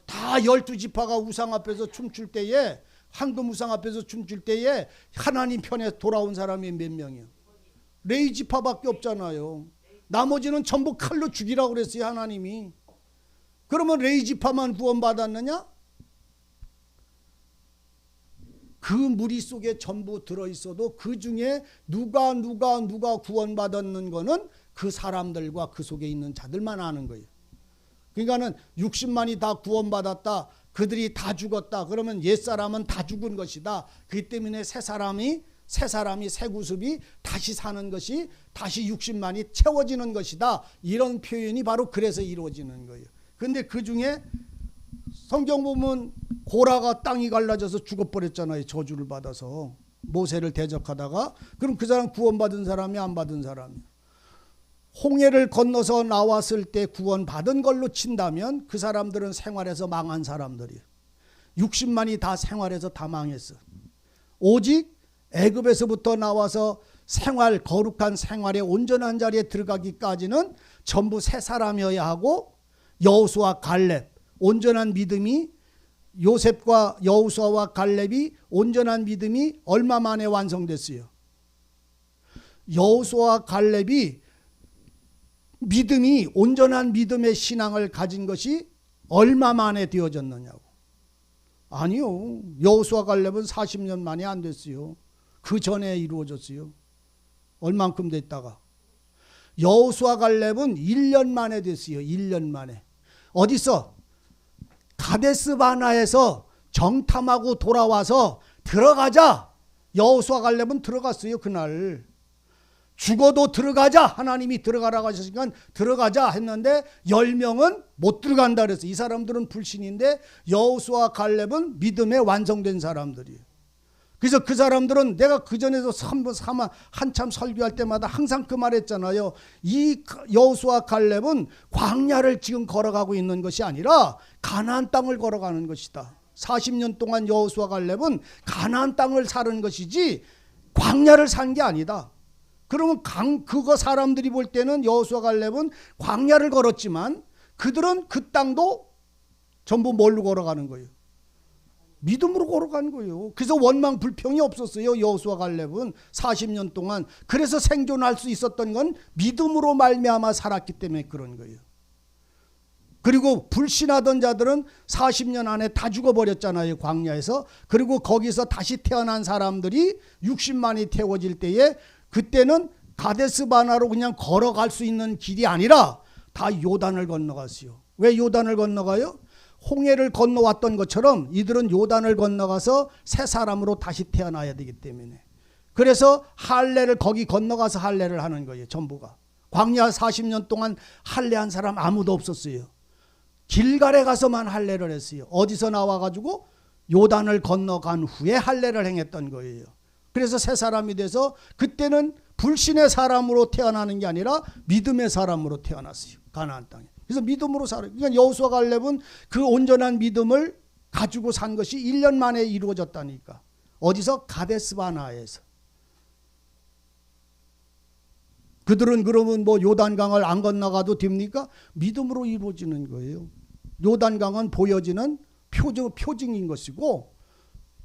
다 12지파가 우상 앞에서 춤출 때에, 황금 우상 앞에서 춤출 때에 하나님 편에 돌아온 사람이 몇 명이요? 레위지파밖에 없잖아요. 나머지는 전부 칼로 죽이라고 그랬어요, 하나님이. 그러면 레위지파만 구원받았느냐? 그 무리 속에 전부 들어있어도 그 중에 누가 구원받았는 거는 그 사람들과 그 속에 있는 자들만 아는 거예요. 그러니까는 60만이 다 구원받았다, 그들이 다 죽었다, 그러면 옛사람은 다 죽은 것이다. 그 때문에 새 사람이 새 구습이 다시 사는 것이, 다시 60만이 채워지는 것이다. 이런 표현이 바로 그래서 이루어지는 거예요. 그런데 그 중에 성경 보면 고라가 땅이 갈라져서 죽어버렸잖아요. 저주를 받아서 모세를 대적하다가. 그럼 그 사람 구원받은 사람이 안 받은 사람이? 홍해를 건너서 나왔을 때 구원받은 걸로 친다면 그 사람들은 생활에서 망한 사람들이에요. 60만이 다 생활에서 다 망했어. 오직 애굽에서부터 나와서 거룩한 생활의 온전한 자리에 들어가기까지는 전부 새 사람이어야 하고, 여호수아 갈렙 온전한 믿음이, 요셉과 여호수아와 갈렙이 온전한 믿음이 얼마 만에 완성됐어요? 여호수아와 갈렙이 믿음이, 온전한 믿음의 신앙을 가진 것이 얼마 만에 되어졌느냐고. 아니요, 여호수아 갈렙은 40년 만에 안 됐어요. 그 전에 이루어졌어요. 얼만큼 됐다가. 여호수아 갈렙은 1년 만에 됐어요. 1년 만에. 어디서? 가데스 바나에서 정탐하고 돌아와서 들어가자. 여호수아 갈렙은 들어갔어요. 그날 죽어도 들어가자, 하나님이 들어가라고 하셨으니까 들어가자 했는데 10명은 못 들어간다 그랬어요. 이 사람들은 불신인데 여호수아 갈렙은 믿음에 완성된 사람들이에요. 그래서 그 사람들은, 내가 그전에도 한참 설교할 때마다 항상 그 말했잖아요. 이 여호수아 갈렙은 광야를 지금 걸어가고 있는 것이 아니라 가나안 땅을 걸어가는 것이다. 40년 동안 여호수아 갈렙은 가나안 땅을 사는 것이지 광야를 산 게 아니다. 그러면 그거 사람들이 볼 때는 여호수아 갈렙은 광야를 걸었지만 그들은 그 땅도 전부 뭘로 걸어가는 거예요? 믿음으로 걸어간 거예요. 그래서 원망 불평이 없었어요. 여호수아 갈렙은 40년 동안. 그래서 생존할 수 있었던 건 믿음으로 말미암아 살았기 때문에 그런 거예요. 그리고 불신하던 자들은 40년 안에 다 죽어버렸잖아요, 광야에서. 그리고 거기서 다시 태어난 사람들이 60만이 태워질 때에, 그때는 가데스 바나로 그냥 걸어갈 수 있는 길이 아니라 다 요단을 건너갔어요. 왜 요단을 건너가요? 홍해를 건너왔던 것처럼 이들은 요단을 건너가서 새 사람으로 다시 태어나야 되기 때문에. 그래서 할례를, 거기 건너가서 할례를 하는 거예요. 전부가. 광야 40년 동안 할례한 사람 아무도 없었어요. 길갈에 가서만 할례를 했어요. 어디서 나와가지고? 요단을 건너간 후에 할례를 행했던 거예요. 그래서 새 사람이 돼서 그때는 불신의 사람으로 태어나는 게 아니라 믿음의 사람으로 태어났어요. 가나안 땅에. 그래서 믿음으로 살아요. 그러니까 여호수아 갈렙은 그 온전한 믿음을 가지고 산 것이 1년 만에 이루어졌다니까. 어디서? 가데스 바나에서. 그들은 그러면 뭐 요단강을 안 건너가도 됩니까? 믿음으로 이루어지는 거예요. 요단강은 보여지는 표징인 것이고,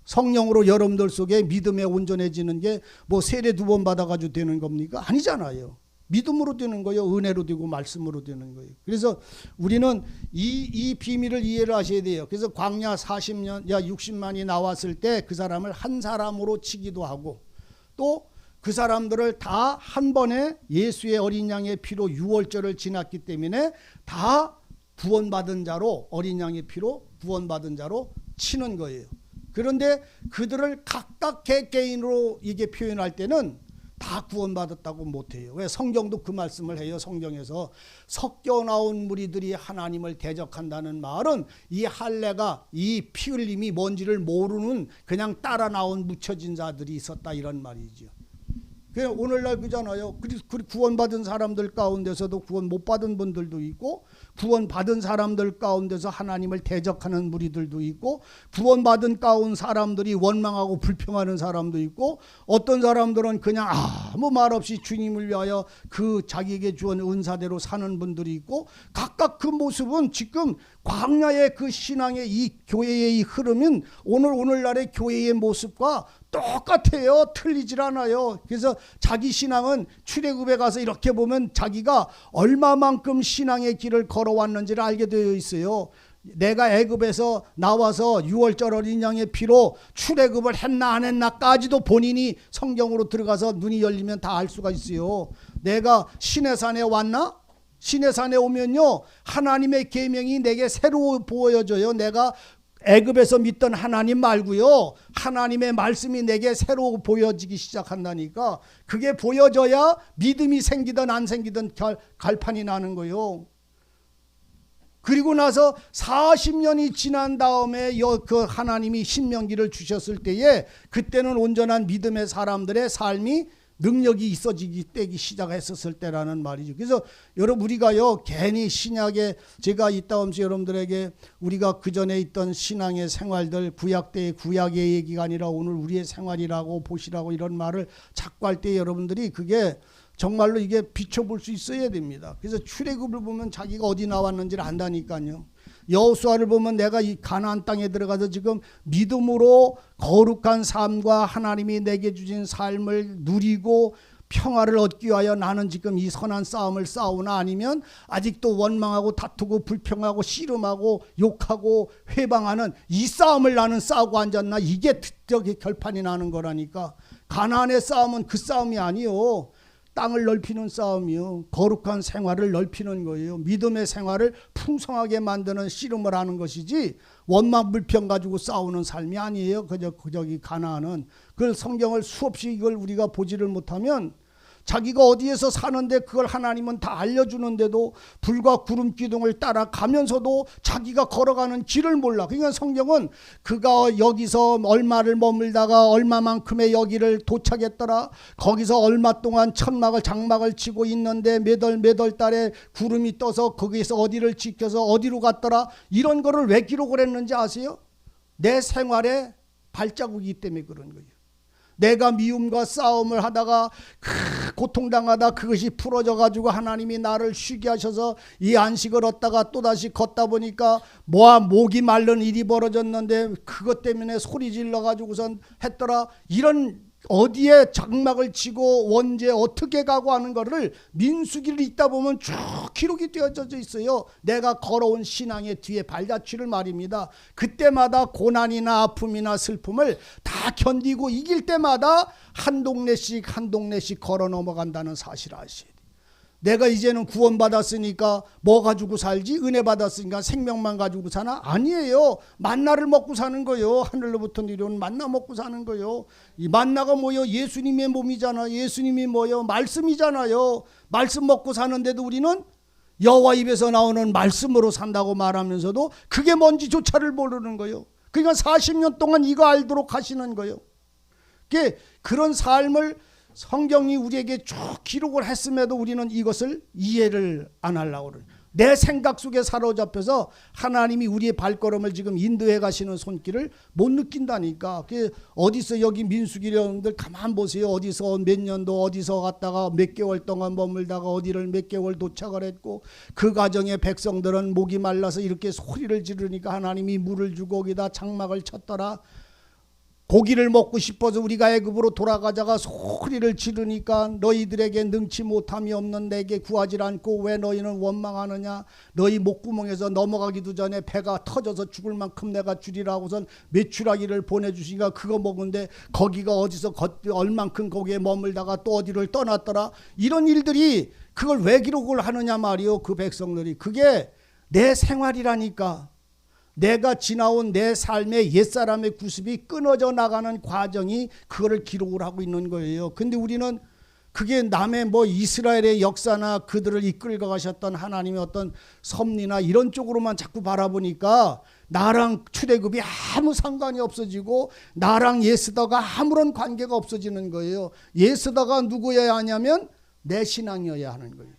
성령으로 여러분들 속에 믿음에 온전해지는 게 뭐 세례 2번 받아가지고 되는 겁니까? 아니잖아요. 믿음으로 되는 거예요. 은혜로 되고 말씀으로 되는 거예요. 그래서 우리는 이 비밀을 이해를 하셔야 돼요. 그래서 광야 40년, 60만이 나왔을 때 그 사람을 한 사람으로 치기도 하고, 또 그 사람들을 다 한 번에 예수의 어린 양의 피로 유월절을 지났기 때문에 다 구원받은 자로, 어린 양의 피로 구원받은 자로 치는 거예요. 그런데 그들을 각각 개개인으로 이게 표현할 때는 다 구원받았다고 못해요. 왜? 성경도 그 말씀을 해요. 성경에서 섞여 나온 무리들이 하나님을 대적한다는 말은 이 할례가, 이 피 흘림이 뭔지를 모르는 그냥 따라 나온 묻혀진 자들이 있었다, 이런 말이죠. 그냥 오늘날 그잖아요. 구원받은 사람들 가운데서도 구원 못 받은 분들도 있고, 구원받은 사람들 가운데서 하나님을 대적하는 무리들도 있고, 구원받은 가운 사람들이 원망하고 불평하는 사람도 있고, 어떤 사람들은 그냥 아무 말 없이 주님을 위하여 그 자기에게 주은 은사대로 사는 분들이 있고, 각각 그 모습은 지금 광야의 그 신앙의 이 교회의 이 흐름은 오늘날의 교회의 모습과 똑같아요. 틀리질 않아요. 그래서 자기 신앙은 출애굽에 가서 이렇게 보면 자기가 얼마만큼 신앙의 길을 걸어왔는지를 알게 되어 있어요. 내가 애굽에서 나와서 6월절 어린 양의 피로 출애굽을 했나 안 했나까지도 본인이 성경으로 들어가서 눈이 열리면 다 알 수가 있어요. 내가 시내산에 왔나? 시내산에 오면요, 하나님의 계명이 내게 새로 보여져요. 내가 애굽에서 믿던 하나님 말고요, 하나님의 말씀이 내게 새로 보여지기 시작한다니까. 그게 보여져야 믿음이 생기든 안 생기든 갈판이 나는 거예요. 그리고 나서 40년이 지난 다음에 그 하나님이 신명기를 주셨을 때에, 그때는 온전한 믿음의 사람들의 삶이 능력이 있어지기 시작했었을 때라는 말이죠. 그래서 여러분, 우리가요 괜히 신약에, 제가 이따 오면서 여러분들에게 우리가 그 전에 있던 신앙의 생활들, 구약 때의 구약의 얘기가 아니라 오늘 우리의 생활이라고 보시라고 이런 말을 자꾸 할 때 여러분들이 그게 정말로 이게 비춰볼 수 있어야 됩니다. 그래서 출애굽을 보면 자기가 어디 나왔는지를 안다니까요. 여호수아를 보면 내가 이 가나안 땅에 들어가서 지금 믿음으로 거룩한 삶과 하나님이 내게 주신 삶을 누리고 평화를 얻기 위하여 나는 지금 이 선한 싸움을 싸우나, 아니면 아직도 원망하고 다투고 불평하고 씨름하고 욕하고 회방하는 이 싸움을 나는 싸우고 앉았나, 이게 특적의 결판이 나는 거라니까. 가나안의 싸움은 그 싸움이 아니요, 땅을 넓히는 싸움이요, 거룩한 생활을 넓히는 거예요. 믿음의 생활을 풍성하게 만드는 씨름을 하는 것이지, 원망 불평 가지고 싸우는 삶이 아니에요. 저기 가나안은. 그 성경을 수없이 이걸 우리가 보지를 못하면, 자기가 어디에서 사는데 그걸 하나님은 다 알려주는데도 불과 구름 기둥을 따라가면서도 자기가 걸어가는 길을 몰라. 그러니까 성경은 그가 여기서 얼마를 머물다가 얼마만큼의 여기를 도착했더라, 거기서 얼마 동안 장막을 치고 있는데 몇 월 달에 구름이 떠서 거기에서 어디를 지켜서 어디로 갔더라, 이런 거를 왜 기록을 했는지 아세요? 내 생활의 발자국이기 때문에 그런 거예요. 내가 미움과 싸움을 하다가 고통당하다 그것이 풀어져 가지고 하나님이 나를 쉬게 하셔서 이 안식을 얻다가 또다시 걷다 보니까 목이 마른 일이 벌어졌는데 그것 때문에 소리 질러 가지고선 했더라, 이런 어디에 장막을 치고 언제 어떻게 가고 하는 거를 민수기를 읽다 보면 쭉 기록이 되어져 있어요. 내가 걸어온 신앙의 뒤에 발자취를 말입니다. 그때마다 고난이나 아픔이나 슬픔을 다 견디고 이길 때마다 한 동네씩 걸어 넘어간다는 사실을 아셔야 돼요. 내가 이제는 구원받았으니까 뭐 가지고 살지? 은혜 받았으니까 생명만 가지고 사나? 아니에요. 만나를 먹고 사는 거예요. 하늘로부터 내려온 만나 먹고 사는 거예요. 이 만나가 뭐예요? 예수님의 몸이잖아요. 예수님이 뭐예요? 말씀이잖아요. 말씀 먹고 사는데도 우리는 여호와 입에서 나오는 말씀으로 산다고 말하면서도 그게 뭔지조차를 모르는 거예요. 그러니까 40년 동안 이거 알도록 하시는 거예요. 그런 삶을 성경이 우리에게 쭉 기록을 했음에도 우리는 이것을 이해를 안 하려고 그래요. 내 생각 속에 사로잡혀서 하나님이 우리의 발걸음을 지금 인도해 가시는 손길을 못 느낀다니까. 어디서 여기 민수기 여러분들 가만 보세요. 어디서 몇 년도 어디서 갔다가 몇 개월 동안 머물다가 어디를 몇 개월 도착을 했고, 그 가정의 백성들은 목이 말라서 이렇게 소리를 지르니까 하나님이 물을 주고 거기다 장막을 쳤더라. 고기를 먹고 싶어서 우리가 애굽으로 돌아가자가 소리를 지르니까 너희들에게 능치 못함이 없는 내게 구하지 않고 왜 너희는 원망하느냐, 너희 목구멍에서 넘어가기도 전에 배가 터져서 죽을 만큼 내가 주리라고선 메추라기를 보내주시니까 그거 먹은데 거기가 어디서 얼만큼 거기에 머물다가 또 어디를 떠났더라. 이런 일들이 그걸 왜 기록을 하느냐 말이요. 그 백성들이. 그게 내 생활이라니까. 내가 지나온 내 삶의 옛사람의 구습이 끊어져 나가는 과정이 그거를 기록을 하고 있는 거예요. 근데 우리는 그게 남의 이스라엘의 역사나 그들을 이끌고 가셨던 하나님의 어떤 섭리나 이런 쪽으로만 자꾸 바라보니까 나랑 출애굽이 아무 상관이 없어지고 나랑 예스더가 아무런 관계가 없어지는 거예요. 예스더가 누구여야 하냐면 내 신앙이어야 하는 거예요.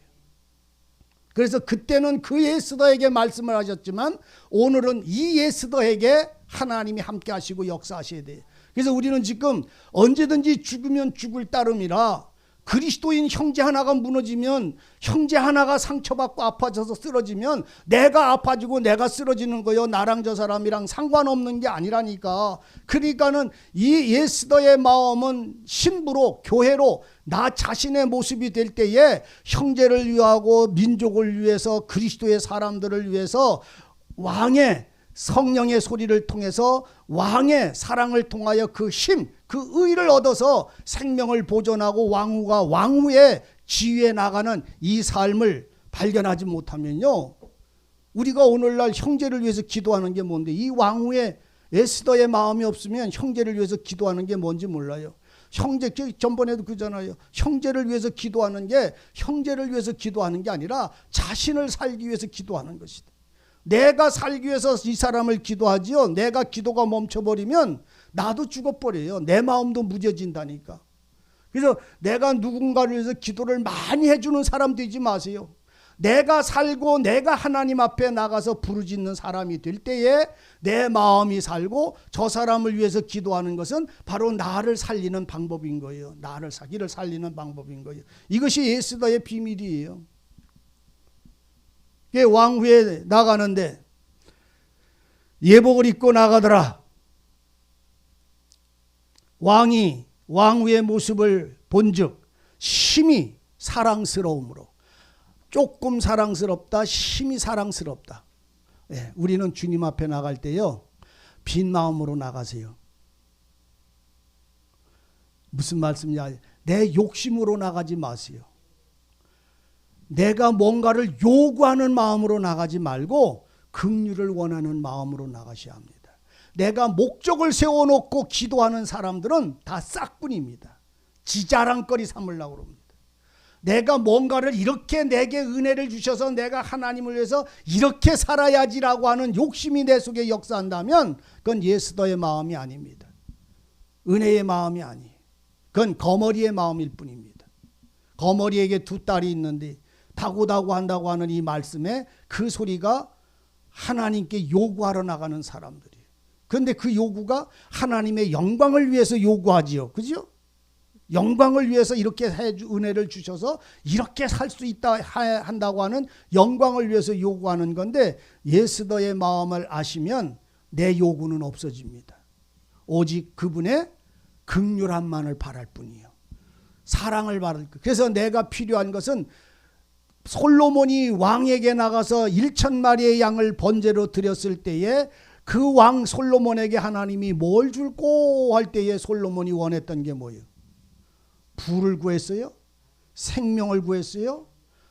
그래서 그때는 그 예스더에게 말씀을 하셨지만 오늘은 이 예스더에게 하나님이 함께 하시고 역사하셔야 돼요. 그래서 우리는 지금 언제든지 죽으면 죽을 따름이라 그리스도인 형제 하나가 무너지면 형제 하나가 상처받고 아파져서 쓰러지면 내가 아파지고 내가 쓰러지는 거요. 나랑 저 사람이랑 상관없는 게 아니라니까. 그러니까는 이 예스더의 마음은 신부로 교회로 나 자신의 모습이 될 때에 형제를 위하고 민족을 위해서 그리스도의 사람들을 위해서 왕의 성령의 소리를 통해서 왕의 사랑을 통하여 그 힘, 그 의를 얻어서 생명을 보존하고 왕후가 왕후의 지위에 나가는 이 삶을 발견하지 못하면요, 우리가 오늘날 형제를 위해서 기도하는 게 뭔데, 이 왕후의 에스더의 마음이 없으면 형제를 위해서 기도하는 게 뭔지 몰라요. 형제, 전번에도 그잖아요. 형제를 위해서 기도하는 게 형제를 위해서 기도하는 게 아니라 자신을 살기 위해서 기도하는 것이다. 내가 살기 위해서 이 사람을 기도하지요. 내가 기도가 멈춰버리면 나도 죽어버려요. 내 마음도 무뎌진다니까. 그래서 내가 누군가를 위해서 기도를 많이 해주는 사람 되지 마세요. 내가 살고 내가 하나님 앞에 나가서 부르짖는 사람이 될 때에 내 마음이 살고 저 사람을 위해서 기도하는 것은 바로 나를 살리는 방법인 거예요. 나를 자기를 살리는 방법인 거예요. 이것이 에스더의 비밀이에요. 왕후에 나가는데 예복을 입고 나가더라. 왕이 왕후의 모습을 본즉 심히 사랑스러움으로, 조금 사랑스럽다, 심히 사랑스럽다. 네, 우리는 주님 앞에 나갈 때요, 빈 마음으로 나가세요. 무슨 말씀이냐? 내 욕심으로 나가지 마세요. 내가 뭔가를 요구하는 마음으로 나가지 말고 긍휼을 원하는 마음으로 나가셔야 합니다. 내가 목적을 세워놓고 기도하는 사람들은 다 싹군입니다. 지자랑거리 삼으려고 합니다. 내가 뭔가를 이렇게 내게 은혜를 주셔서 내가 하나님을 위해서 이렇게 살아야지라고 하는 욕심이 내 속에 역사한다면 그건 예스더의 마음이 아닙니다. 은혜의 마음이 아니에요. 그건 거머리의 마음일 뿐입니다. 거머리에게 두 딸이 있는데 다고다고 한다고 하는 이 말씀에 그 소리가 하나님께 요구하러 나가는 사람들이에요. 그런데 그 요구가 하나님의 영광을 위해서 요구하지요. 그죠? 영광을 위해서 이렇게 은혜를 주셔서 이렇게 살 수 있다 한다고 하는 영광을 위해서 요구하는 건데, 예스더의 마음을 아시면 내 요구는 없어집니다. 오직 그분의 긍휼함만을 바랄 뿐이에요. 사랑을 바랄 것. 그래서 내가 필요한 것은 솔로몬이 왕에게 나가서 1,000마리의 양을 번제로 드렸을 때에 그 왕 솔로몬에게 하나님이 뭘 줄꼬 할 때에 솔로몬이 원했던 게 뭐예요? 부를 구했어요? 생명을 구했어요?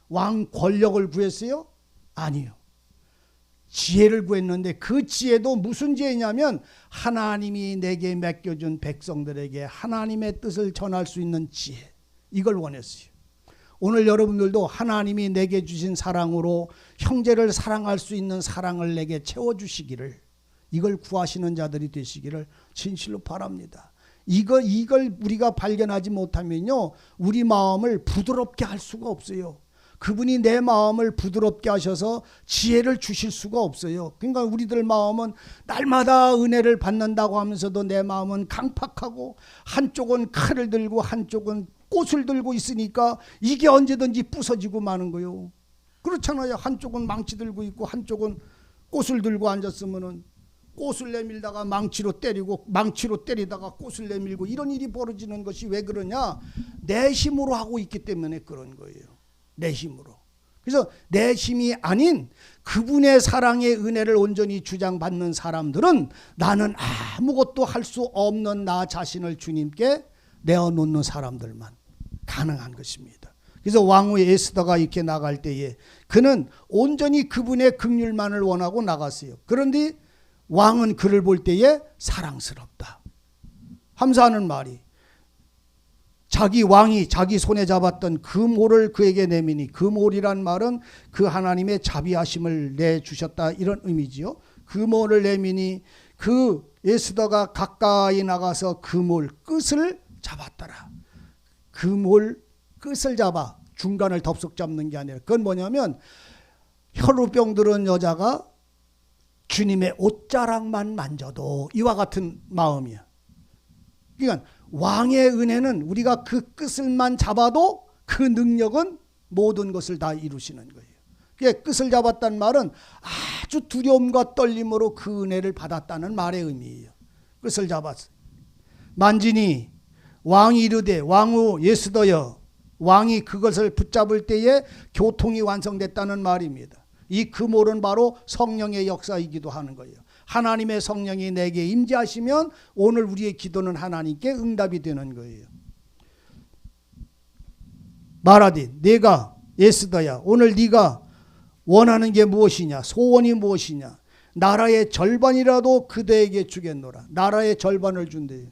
왕 권력을 구했어요? 아니요. 지혜를 구했는데 그 지혜도 무슨 지혜냐면 하나님이 내게 맡겨준 백성들에게 하나님의 뜻을 전할 수 있는 지혜, 이걸 원했어요. 오늘 여러분들도 하나님이 내게 주신 사랑으로 형제를 사랑할 수 있는 사랑을 내게 채워주시기를, 이걸 구하시는 자들이 되시기를 진실로 바랍니다. 이걸 우리가 발견하지 못하면요, 우리 마음을 부드럽게 할 수가 없어요. 그분이 내 마음을 부드럽게 하셔서 지혜를 주실 수가 없어요. 그러니까 우리들 마음은 날마다 은혜를 받는다고 하면서도 내 마음은 강팍하고 한쪽은 칼을 들고 한쪽은 꽃을 들고 있으니까 이게 언제든지 부서지고 마는 거요. 그렇잖아요. 한쪽은 망치 들고 있고 한쪽은 꽃을 들고 앉았으면은 꽃을 내밀다가 망치로 때리고 망치로 때리다가 꽃을 내밀고 이런 일이 벌어지는 것이 왜 그러냐? 내 힘으로 하고 있기 때문에 그런 거예요. 내 힘으로. 그래서 내 힘이 아닌 그분의 사랑의 은혜를 온전히 주장받는 사람들은 나는 아무것도 할 수 없는 나 자신을 주님께 내어놓는 사람들만 가능한 것입니다. 그래서 왕후 에스더가 이렇게 나갈 때에 그는 온전히 그분의 긍휼만을 원하고 나갔어요. 그런데 왕은 그를 볼 때에 사랑스럽다 하면서 말이, 자기 왕이 자기 손에 잡았던 그 몰을 그에게 내미니, 그 몰이란 말은 그 하나님의 자비하심을 내주셨다 이런 의미지요. 그물을 내미니 그 에스더가 가까이 나가서 그물 끝을 잡았더라. 그물 끝을 잡아 중간을 덥석 잡는 게 아니라 그건 뭐냐면 혈루병 들은 여자가 주님의 옷자락만 만져도 이와 같은 마음이야. 그러니까 왕의 은혜는 우리가 그 끝을만 잡아도 그 능력은 모든 것을 다 이루시는 거예요. 그게 끝을 잡았다는 말은 아주 두려움과 떨림으로 그 은혜를 받았다는 말의 의미예요. 끝을 잡았어요. 만지니 왕이 이르되 왕후 에스더여, 왕이 그것을 붙잡을 때에 교통이 완성됐다는 말입니다. 이 그물은 바로 성령의 역사이기도 하는 거예요. 하나님의 성령이 내게 임재하시면 오늘 우리의 기도는 하나님께 응답이 되는 거예요. 말하되 내가 에스더야, 오늘 네가 원하는 게 무엇이냐, 소원이 무엇이냐. 나라의 절반이라도 그대에게 주겠노라. 나라의 절반을 준대요.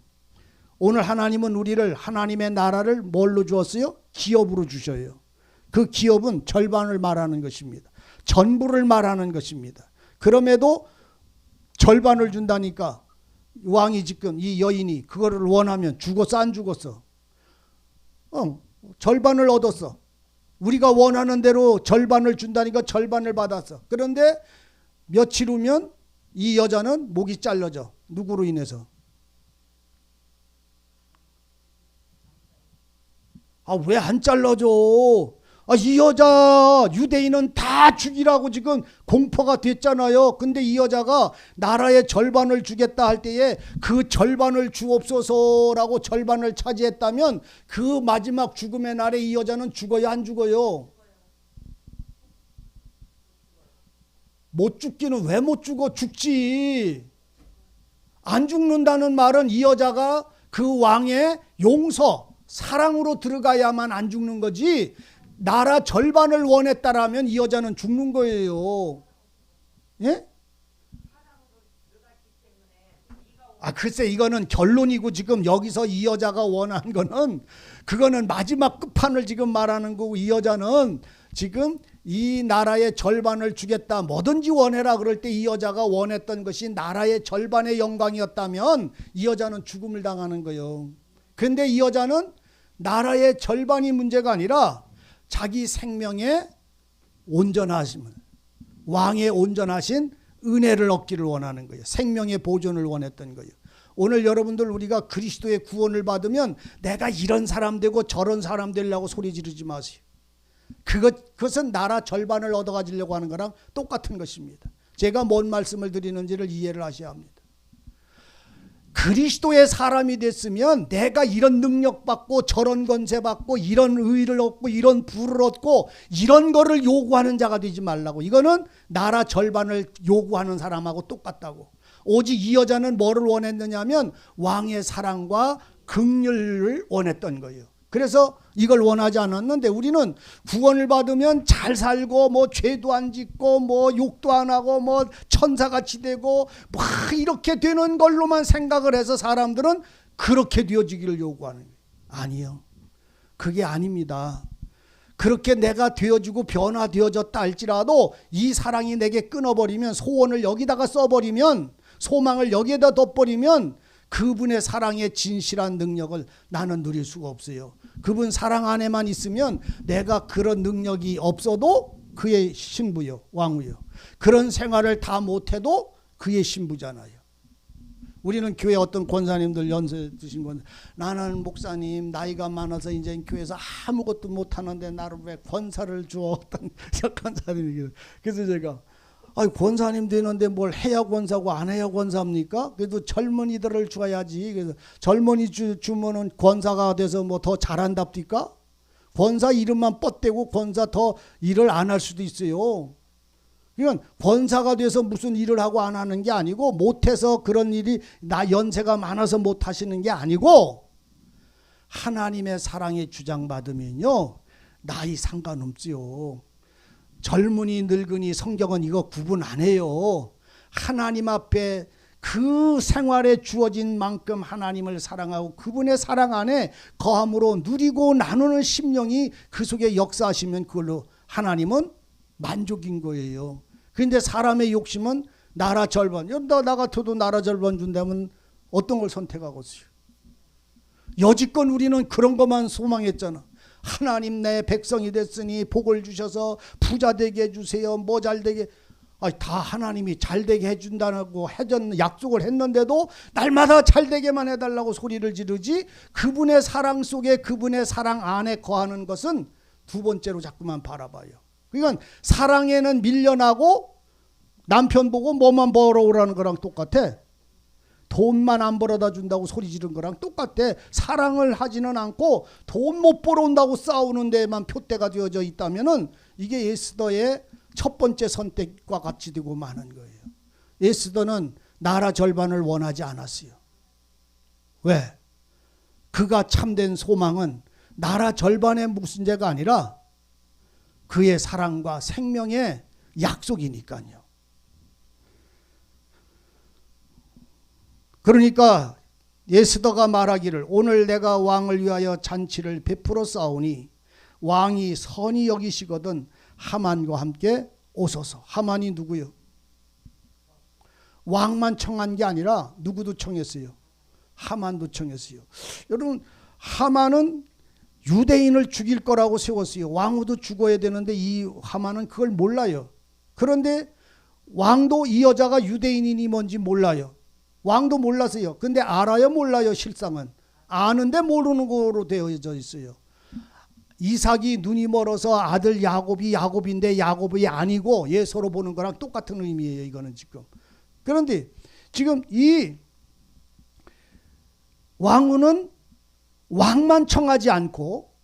오늘 하나님은 우리를, 하나님의 나라를 뭘로 주었어요? 기업으로 주셔요. 그 기업은 절반을 말하는 것입니다. 전부를 말하는 것입니다. 그럼에도 절반을 준다니까 왕이 지금 이 여인이 그거를 원하면 죽었어 안 죽었어? 절반을 얻었어. 우리가 원하는 대로 절반을 준다니까 절반을 받았어. 그런데 며칠 후면 이 여자는 목이 잘라져. 누구로 인해서? 왜 안 잘라줘? 이 여자 유대인은 다 죽이라고 지금 공포가 됐잖아요. 근데 이 여자가 나라의 절반을 주겠다 할 때에 그 절반을 주옵소서라고 절반을 차지했다면 그 마지막 죽음의 날에 이 여자는 죽어야 안 죽어요? 못 죽기는 왜 못 죽어? 죽지. 안 죽는다는 말은 이 여자가 그 왕의 용서, 사랑으로 들어가야만 안 죽는 거지, 나라 절반을 원했다라면 이 여자는 죽는 거예요. 예? 글쎄 이거는 결론이고 지금 여기서 이 여자가 원한 거는 그거는 마지막 끝판을 지금 말하는 거고, 이 여자는 지금 이 나라의 절반을 주겠다, 뭐든지 원해라 그럴 때 이 여자가 원했던 것이 나라의 절반의 영광이었다면 이 여자는 죽음을 당하는 거예요. 그런데 이 여자는 나라의 절반이 문제가 아니라 자기 생명의 온전하심을, 왕의 온전하신 은혜를 얻기를 원하는 거예요. 생명의 보존을 원했던 거예요. 오늘 여러분들 우리가 그리스도의 구원을 받으면 내가 이런 사람 되고 저런 사람 되려고 소리 지르지 마세요. 그것은 나라 절반을 얻어가지려고 하는 거랑 똑같은 것입니다. 제가 뭔 말씀을 드리는지를 이해를 하셔야 합니다. 그리스도의 사람이 됐으면 내가 이런 능력 받고 저런 권세 받고 이런 의를 얻고 이런 부를 얻고 이런 거를 요구하는 자가 되지 말라고. 이거는 나라 절반을 요구하는 사람하고 똑같다고. 오직 이 여자는 뭐를 원했느냐 하면 왕의 사랑과 긍휼을 원했던 거예요. 그래서 이걸 원하지 않았는데, 우리는 구원을 받으면 잘 살고 뭐 죄도 안 짓고 뭐 욕도 안 하고 뭐 천사같이 되고 뭐 이렇게 되는 걸로만 생각을 해서 사람들은 그렇게 되어지기를 요구하는 거예요. 아니요, 그게 아닙니다. 그렇게 내가 되어지고 변화되어졌다 할지라도 이 사랑이 내게 끊어버리면, 소원을 여기다가 써버리면, 소망을 여기에다 둬버리면 그분의 사랑의 진실한 능력을 나는 누릴 수가 없어요. 그분 사랑 안에만 있으면 내가 그런 능력이 없어도 그의 신부요, 왕후요. 그런 생활을 다 못해도 그의 신부잖아요. 우리는 교회 어떤 권사님들 연세 드신 건, 나는 목사님 나이가 많아서 이제 교회에서 아무것도 못하는데 나를 왜 권사를 줘? 어떤 권사님이. 그래서 제가 권사님 되는데 뭘 해야 권사고 안 해야 권사입니까? 그래도 젊은이들을 줘야지. 그래서 젊은이 주면은 권사가 돼서 뭐 더 잘한답니까? 권사 이름만 뻗대고 권사 더 일을 안 할 수도 있어요. 그러니까 권사가 돼서 무슨 일을 하고 안 하는 게 아니고, 못해서 그런 일이, 나 연세가 많아서 못 하시는 게 아니고, 하나님의 사랑에 주장받으면요 나이 상관없지요. 젊은이 늙은이 성경은 이거 구분 안 해요. 하나님 앞에 그 생활에 주어진 만큼 하나님을 사랑하고 그분의 사랑 안에 거함으로 누리고 나누는 심령이 그 속에 역사하시면 그걸로 하나님은 만족인 거예요. 그런데 사람의 욕심은 나라 절반. 나 같아도 나라 절반 준다면 어떤 걸 선택하겠어요? 여지껏 우리는 그런 것만 소망했잖아. 하나님 내 백성이 됐으니 복을 주셔서 부자 되게 해주세요. 뭐 잘 되게. 다 하나님이 잘 되게 해준다고 약속을 했는데도 날마다 잘 되게만 해달라고 소리를 지르지, 그분의 사랑 속에 그분의 사랑 안에 거하는 것은 두 번째로 자꾸만 바라봐요. 그러니까 사랑에는 밀려나고 남편 보고 뭐만 벌어오라는 거랑 똑같아. 돈만 안 벌어다 준다고 소리 지른 거랑 똑같아. 사랑을 하지는 않고 돈 못 벌어온다고 싸우는 데에만 표대가 되어져 있다면은 이게 에스더의 첫 번째 선택과 같이 되고 마는 거예요. 에스더는 나라 절반을 원하지 않았어요. 왜? 그가 참된 소망은 나라 절반의 문제가 아니라 그의 사랑과 생명의 약속이니까요. 그러니까 에스더가 말하기를 오늘 내가 왕을 위하여 잔치를 베풀어 싸우니 왕이 선히 여기시거든 하만과 함께 오소서. 하만이 누구요? 왕만 청한 게 아니라 누구도 청했어요? 하만도 청했어요. 여러분, 하만은 유대인을 죽일 거라고 세웠어요. 왕후도 죽어야 되는데 이 하만은 그걸 몰라요. 그런데 왕도 이 여자가 유대인이니 뭔지 몰라요. 왕도 몰랐어요. 근데 알아요, 몰라요? 실상은 아는데 모르는 거로 되어져 있어요. 이삭이 눈이 멀어서 아들 야곱인데 야곱이 아니고 예서로 보는 거랑 똑같은 의미예요. 이거는 지금. 그런데 지금 이 왕후는 왕만 청하지 않고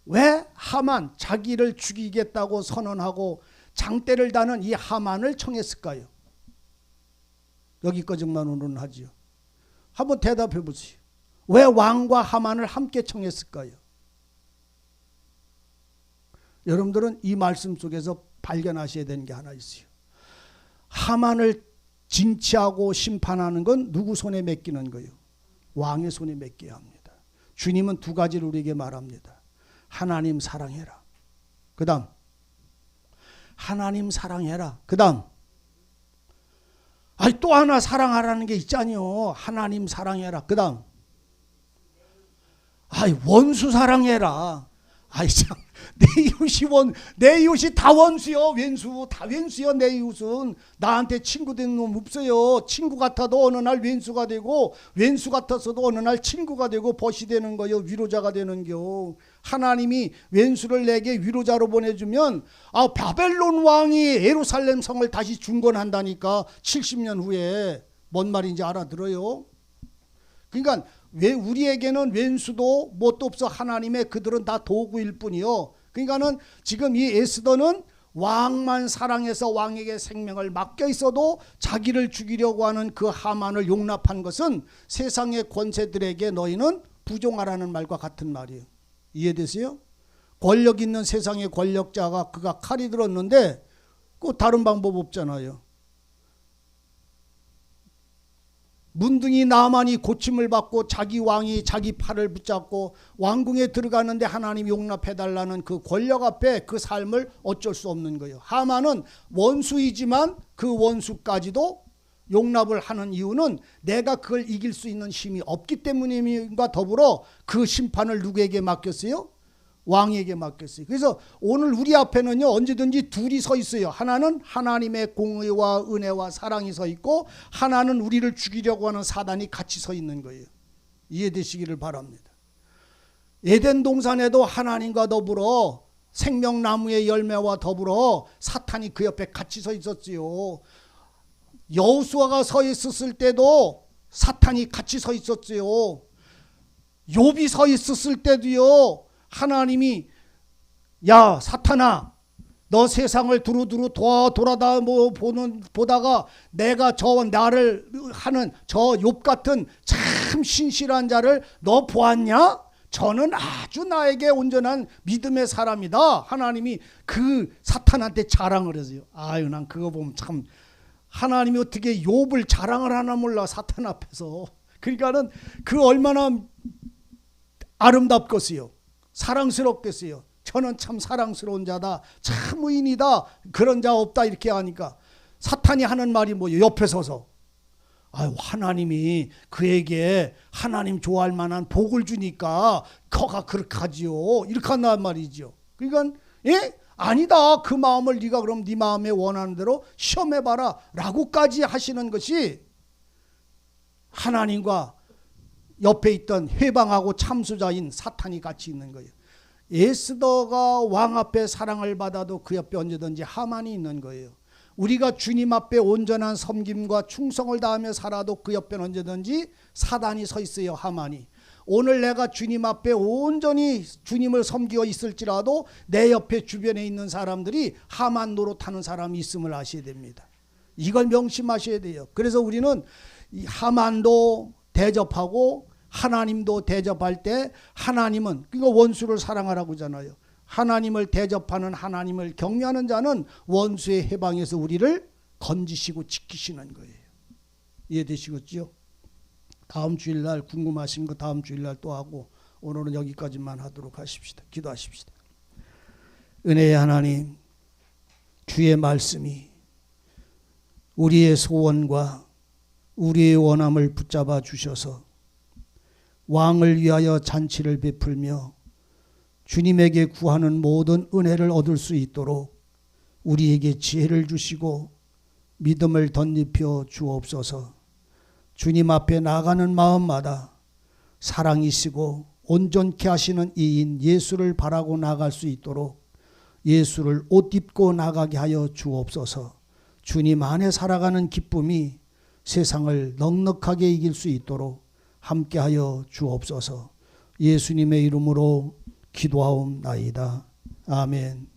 왜 하만, 자기를 죽이겠다고 선언하고 장대를 다는 이 하만을 청했을까요? 여기까지만으로는 하지요. 한번 대답해 보세요. 왜 왕과 하만을 함께 청했을까요? 여러분들은 이 말씀 속에서 발견하셔야 되는 게 하나 있어요. 하만을 징치하고 심판하는 건 누구 손에 맡기는 거예요? 왕의 손에 맡겨야 합니다. 주님은 두 가지를 우리에게 말합니다. 하나님 사랑해라. 그 다음 하나님 사랑해라. 그 다음 또 하나 사랑하라는 게 있잖요. 하나님 사랑해라. 그 다음 원수 사랑해라. 참, 내 이웃이 다 원수요. 다 왼수요. 내 이웃은 나한테 친구 된 놈 없어요. 친구 같아도 어느 날 왼수가 되고 왼수 같아서도 어느 날 친구가 되고 벗이 되는 거요. 위로자가 되는 겨. 하나님이 왼수를 내게 위로자로 보내주면 바벨론 왕이 예루살렘 성을 다시 중건한다니까. 70년 후에. 뭔 말인지 알아들어요? 그러니까 왜 우리에게는 왼수도 뭣도 없어. 하나님의 그들은 다 도구일 뿐이요. 그러니까는 지금 이 에스더는 왕만 사랑해서 왕에게 생명을 맡겨 있어도 자기를 죽이려고 하는 그 하만을 용납한 것은 세상의 권세들에게 너희는 부종하라는 말과 같은 말이에요. 이해되세요? 권력 있는 세상의 권력자가 그가 칼이 들었는데 그 다른 방법 없잖아요. 문둥이 나만이 고침을 받고 자기 왕이 자기 팔을 붙잡고 왕궁에 들어가는데 하나님 용납해달라는 그 권력 앞에 그 삶을 어쩔 수 없는 거예요. 하만은 원수이지만 그 원수까지도 용납을 하는 이유는 내가 그걸 이길 수 있는 힘이 없기 때문임과 더불어 그 심판을 누구에게 맡겼어요? 왕에게 맡겼어요. 그래서 오늘 우리 앞에는요 언제든지 둘이 서 있어요. 하나는 하나님의 공의와 은혜와 사랑이 서 있고 하나는 우리를 죽이려고 하는 사단이 같이 서 있는 거예요. 이해되시기를 바랍니다. 에덴 동산에도 하나님과 더불어 생명나무의 열매와 더불어 사탄이 그 옆에 같이 서 있었지요. 여호수아가 서 있었을 때도 사탄이 같이 서 있었지요. 욥이 서 있었을 때도요 하나님이 야 사탄아 너 세상을 두루두루 보다가 내가 나를 하는 저 욥 같은 참 신실한 자를 너 보았냐? 저는 아주 나에게 온전한 믿음의 사람이다. 하나님이 그 사탄한테 자랑을 했어요. 난 그거 보면 참 하나님이 어떻게 욥을 자랑을 하나 몰라 사탄 앞에서. 그러니까는 그 얼마나 아름답겠어요. 사랑스럽겠어요. 저는 참 사랑스러운 자다. 참 의인이다. 그런 자 없다. 이렇게 하니까 사탄이 하는 말이 뭐예요? 옆에 서서 아유, 하나님이 그에게 하나님 좋아할 만한 복을 주니까 그가 그렇게 하지요. 이렇게 한단 말이죠. 그러니까 아니다. 그 마음을 네가 그럼 네 마음에 원하는 대로 시험해봐라 라고까지 하시는 것이 하나님과 옆에 있던 회방하고 참수자인 사탄이 같이 있는 거예요. 에스더가 왕 앞에 사랑을 받아도 그 옆에 언제든지 하만이 있는 거예요. 우리가 주님 앞에 온전한 섬김과 충성을 다하며 살아도 그 옆에는 언제든지 사단이 서 있어요. 하만이. 오늘 내가 주님 앞에 온전히 주님을 섬기고 있을지라도 내 옆에 주변에 있는 사람들이 하만 노릇하는 사람이 있음을 아셔야 됩니다. 이걸 명심하셔야 돼요. 그래서 우리는 이 하만도 대접하고 하나님도 대접할 때 하나님은 그러니까 원수를 사랑하라고 하잖아요. 하나님을 대접하는 하나님을 경외하는 자는 원수의 해방에서 우리를 건지시고 지키시는 거예요. 이해되시겠죠? 다음 주일날 궁금하신 거 다음 주일날 또 하고 오늘은 여기까지만 하도록 하십시다. 기도하십시다. 은혜의 하나님, 주의 말씀이 우리의 소원과 우리의 원함을 붙잡아 주셔서 왕을 위하여 잔치를 베풀며 주님에게 구하는 모든 은혜를 얻을 수 있도록 우리에게 지혜를 주시고 믿음을 덧입혀 주옵소서. 주님 앞에 나가는 마음마다 사랑이시고 온전케 하시는 이인 예수를 바라고 나갈 수 있도록 예수를 옷 입고 나가게 하여 주옵소서. 주님 안에 살아가는 기쁨이 세상을 넉넉하게 이길 수 있도록 함께하여 주옵소서. 예수님의 이름으로 기도하옵나이다. 아멘.